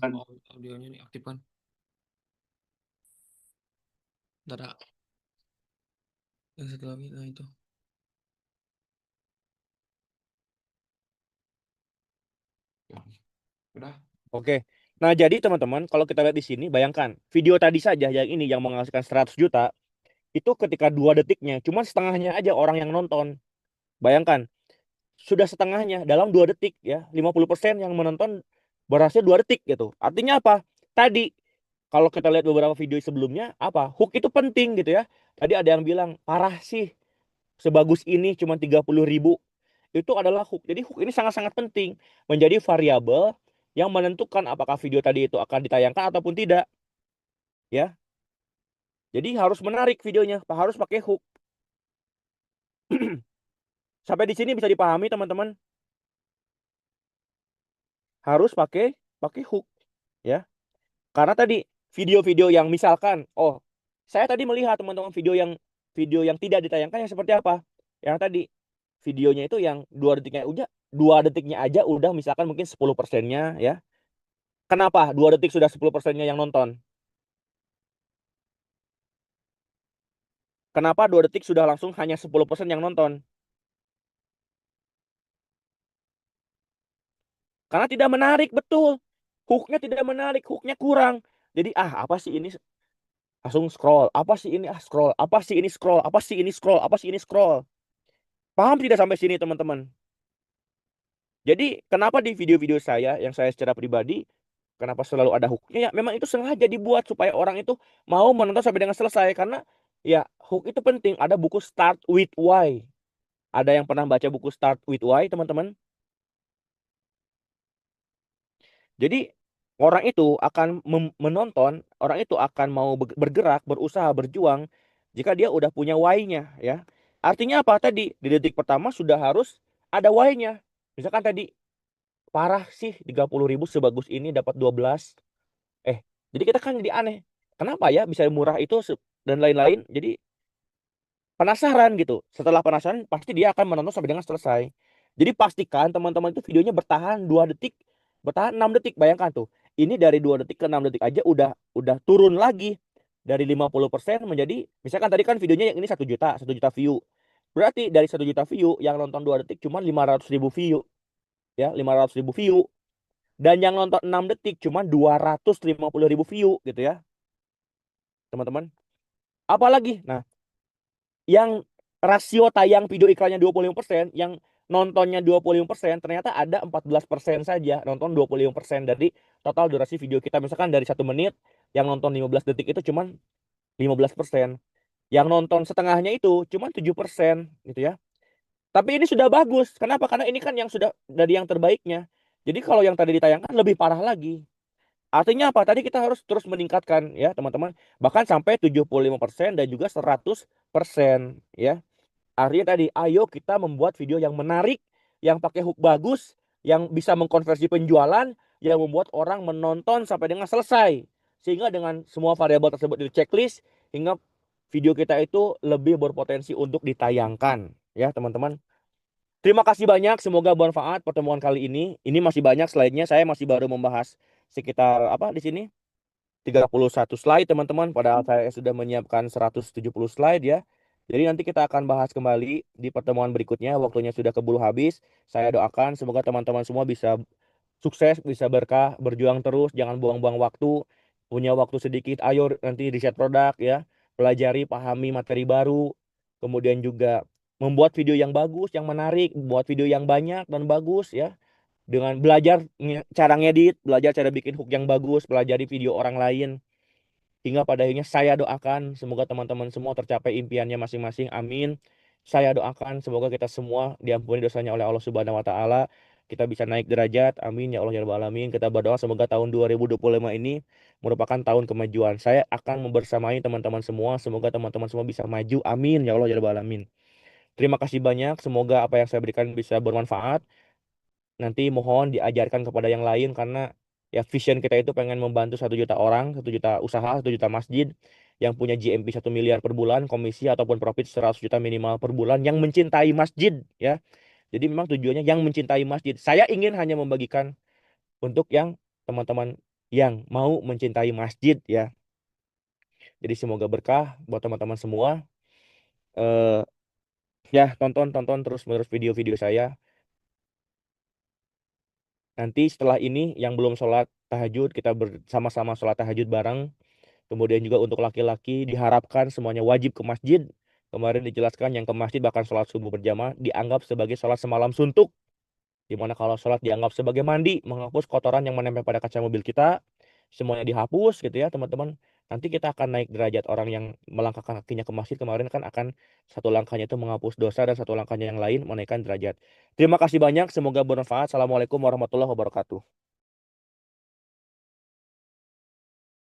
Audionya diaktifkan. Ntar, A. Yang satu lagi, nah itu. Udah. Oke. Nah, jadi teman-teman, kalau kita lihat di sini, bayangkan video tadi saja yang ini yang menghasilkan 100 juta, itu ketika 2 detiknya, cuma setengahnya aja orang yang nonton. Bayangkan, sudah setengahnya dalam 2 detik ya, 50% yang menonton berhasil 2 detik gitu. Artinya apa? Tadi, kalau kita lihat beberapa video sebelumnya, apa? Hook itu penting gitu ya. Tadi ada yang bilang, parah sih, sebagus ini cuma 30.000. Itu adalah hook. Jadi hook ini sangat-sangat penting. Menjadi variabel yang menentukan apakah video tadi itu akan ditayangkan ataupun tidak. Ya. Jadi harus menarik videonya. Harus pakai hook. Sampai di sini bisa dipahami teman-teman. Harus pakai hook. Ya. Karena tadi video-video yang misalkan, oh, saya tadi melihat teman-teman video yang tidak ditayangkan yang seperti apa? Yang tadi videonya itu yang 2 detiknya aja udah misalkan mungkin 10%-nya ya. Kenapa 2 detik sudah 10%-nya yang nonton? Kenapa 2 detik sudah langsung hanya 10% yang nonton? Karena tidak menarik, betul. Hooknya tidak menarik, hooknya kurang. Jadi apa sih ini? Langsung scroll. Apa sih ini? Scroll. Apa sih ini scroll? Apa sih ini scroll? Apa sih ini scroll? Paham tidak sampai sini teman-teman? Jadi kenapa di video-video saya yang saya secara pribadi kenapa selalu ada hooknya? Ya memang itu sengaja dibuat supaya orang itu mau menonton sampai dengan selesai karena ya hook itu penting. Ada buku Start with Why. Ada yang pernah baca buku Start with Why, teman-teman? Jadi orang itu akan menonton, orang itu akan mau bergerak, berusaha, berjuang jika dia udah punya why-nya ya. Artinya apa tadi? Di detik pertama sudah harus ada why-nya. Misalkan tadi parah sih 30.000 sebagus ini dapat 12. Jadi kita kan jadi aneh. Kenapa ya bisa murah itu dan lain-lain. Jadi penasaran gitu. Setelah penasaran pasti dia akan menonton sampai dengan selesai. Jadi pastikan teman-teman itu videonya bertahan 2 detik, bertahan 6 detik. Bayangkan tuh. Ini dari 2 detik ke 6 detik aja udah turun lagi dari 50% menjadi misalkan tadi kan videonya yang ini 1 juta view. Berarti dari 1 juta view yang nonton 2 detik cuma 500.000 view. Ya, 500.000 view. Dan yang nonton 6 detik cuma 250.000 view gitu ya. Teman-teman. Apalagi? Nah, yang rasio tayang video iklannya 25%, yang nontonnya 25%, ternyata ada 14% saja nonton 25% dari total durasi video kita. Misalkan dari 1 menit, yang nonton 15 detik itu cuma 15%. Yang nonton setengahnya itu cuma 7% gitu ya. Tapi ini sudah bagus. Kenapa? Karena ini kan yang sudah dari yang terbaiknya. Jadi kalau yang tadi ditayangkan lebih parah lagi. Artinya apa? Tadi kita harus terus meningkatkan ya teman-teman. Bahkan sampai 75% dan juga 100% ya. Artinya tadi, ayo kita membuat video yang menarik, yang pakai hook bagus, yang bisa mengkonversi penjualan, yang membuat orang menonton sampai dengan selesai. Sehingga dengan semua variabel tersebut di checklist, hingga video kita itu lebih berpotensi untuk ditayangkan. Ya teman-teman. Terima kasih banyak, semoga bermanfaat pertemuan kali ini. Ini masih banyak slide-nya, saya masih baru membahas sekitar apa di sini? 31 slide teman-teman, padahal saya sudah menyiapkan 170 slide ya. Jadi nanti kita akan bahas kembali di pertemuan berikutnya, waktunya sudah keburu habis. Saya doakan semoga teman-teman semua bisa sukses, bisa berkah, berjuang terus, jangan buang-buang waktu. Punya waktu sedikit, ayo nanti riset produk ya, pelajari, pahami materi baru. Kemudian juga membuat video yang bagus, yang menarik, buat video yang banyak dan bagus ya dengan belajar cara ngedit, belajar cara bikin hook yang bagus, pelajari video orang lain. Hingga pada akhirnya saya doakan semoga teman-teman semua tercapai impiannya masing-masing. Amin. Saya doakan semoga kita semua diampuni dosanya oleh Allah Subhanahu wa taala. Kita bisa naik derajat. Amin ya Allah ya Rabbal alamin. Kita berdoa semoga tahun 2025 ini merupakan tahun kemajuan. Saya akan membersamai teman-teman semua. Semoga teman-teman semua bisa maju. Amin ya Allah ya Rabbal alamin. Terima kasih banyak. Semoga apa yang saya berikan bisa bermanfaat. nanti mohon diajarkan kepada yang lain karena ya vision kita itu pengen membantu 1 juta orang, 1 juta usaha, 1 juta masjid yang punya GMP 1 miliar per bulan, komisi ataupun profit 100 juta minimal per bulan yang mencintai masjid ya. Jadi memang tujuannya yang mencintai masjid. Saya ingin hanya membagikan untuk yang teman-teman yang mau mencintai masjid ya. Jadi semoga berkah buat teman-teman semua. Eh ya tonton terus menerus video-video saya. Nanti setelah ini yang belum sholat tahajud kita bersama-sama sholat tahajud bareng. Kemudian juga untuk laki-laki diharapkan semuanya wajib ke masjid. Kemarin dijelaskan yang ke masjid bahkan sholat subuh berjamaah dianggap sebagai sholat semalam suntuk. Dimana kalau sholat dianggap sebagai mandi, menghapus kotoran yang menempel pada kaca mobil kita. Semuanya dihapus gitu ya teman-teman. Nanti kita akan naik derajat orang yang melangkahkan kakinya ke masjid. Kemarin kan akan satu langkahnya itu menghapus dosa dan satu langkahnya yang lain menaikkan derajat. Terima kasih banyak. Semoga bermanfaat. Assalamualaikum warahmatullahi wabarakatuh.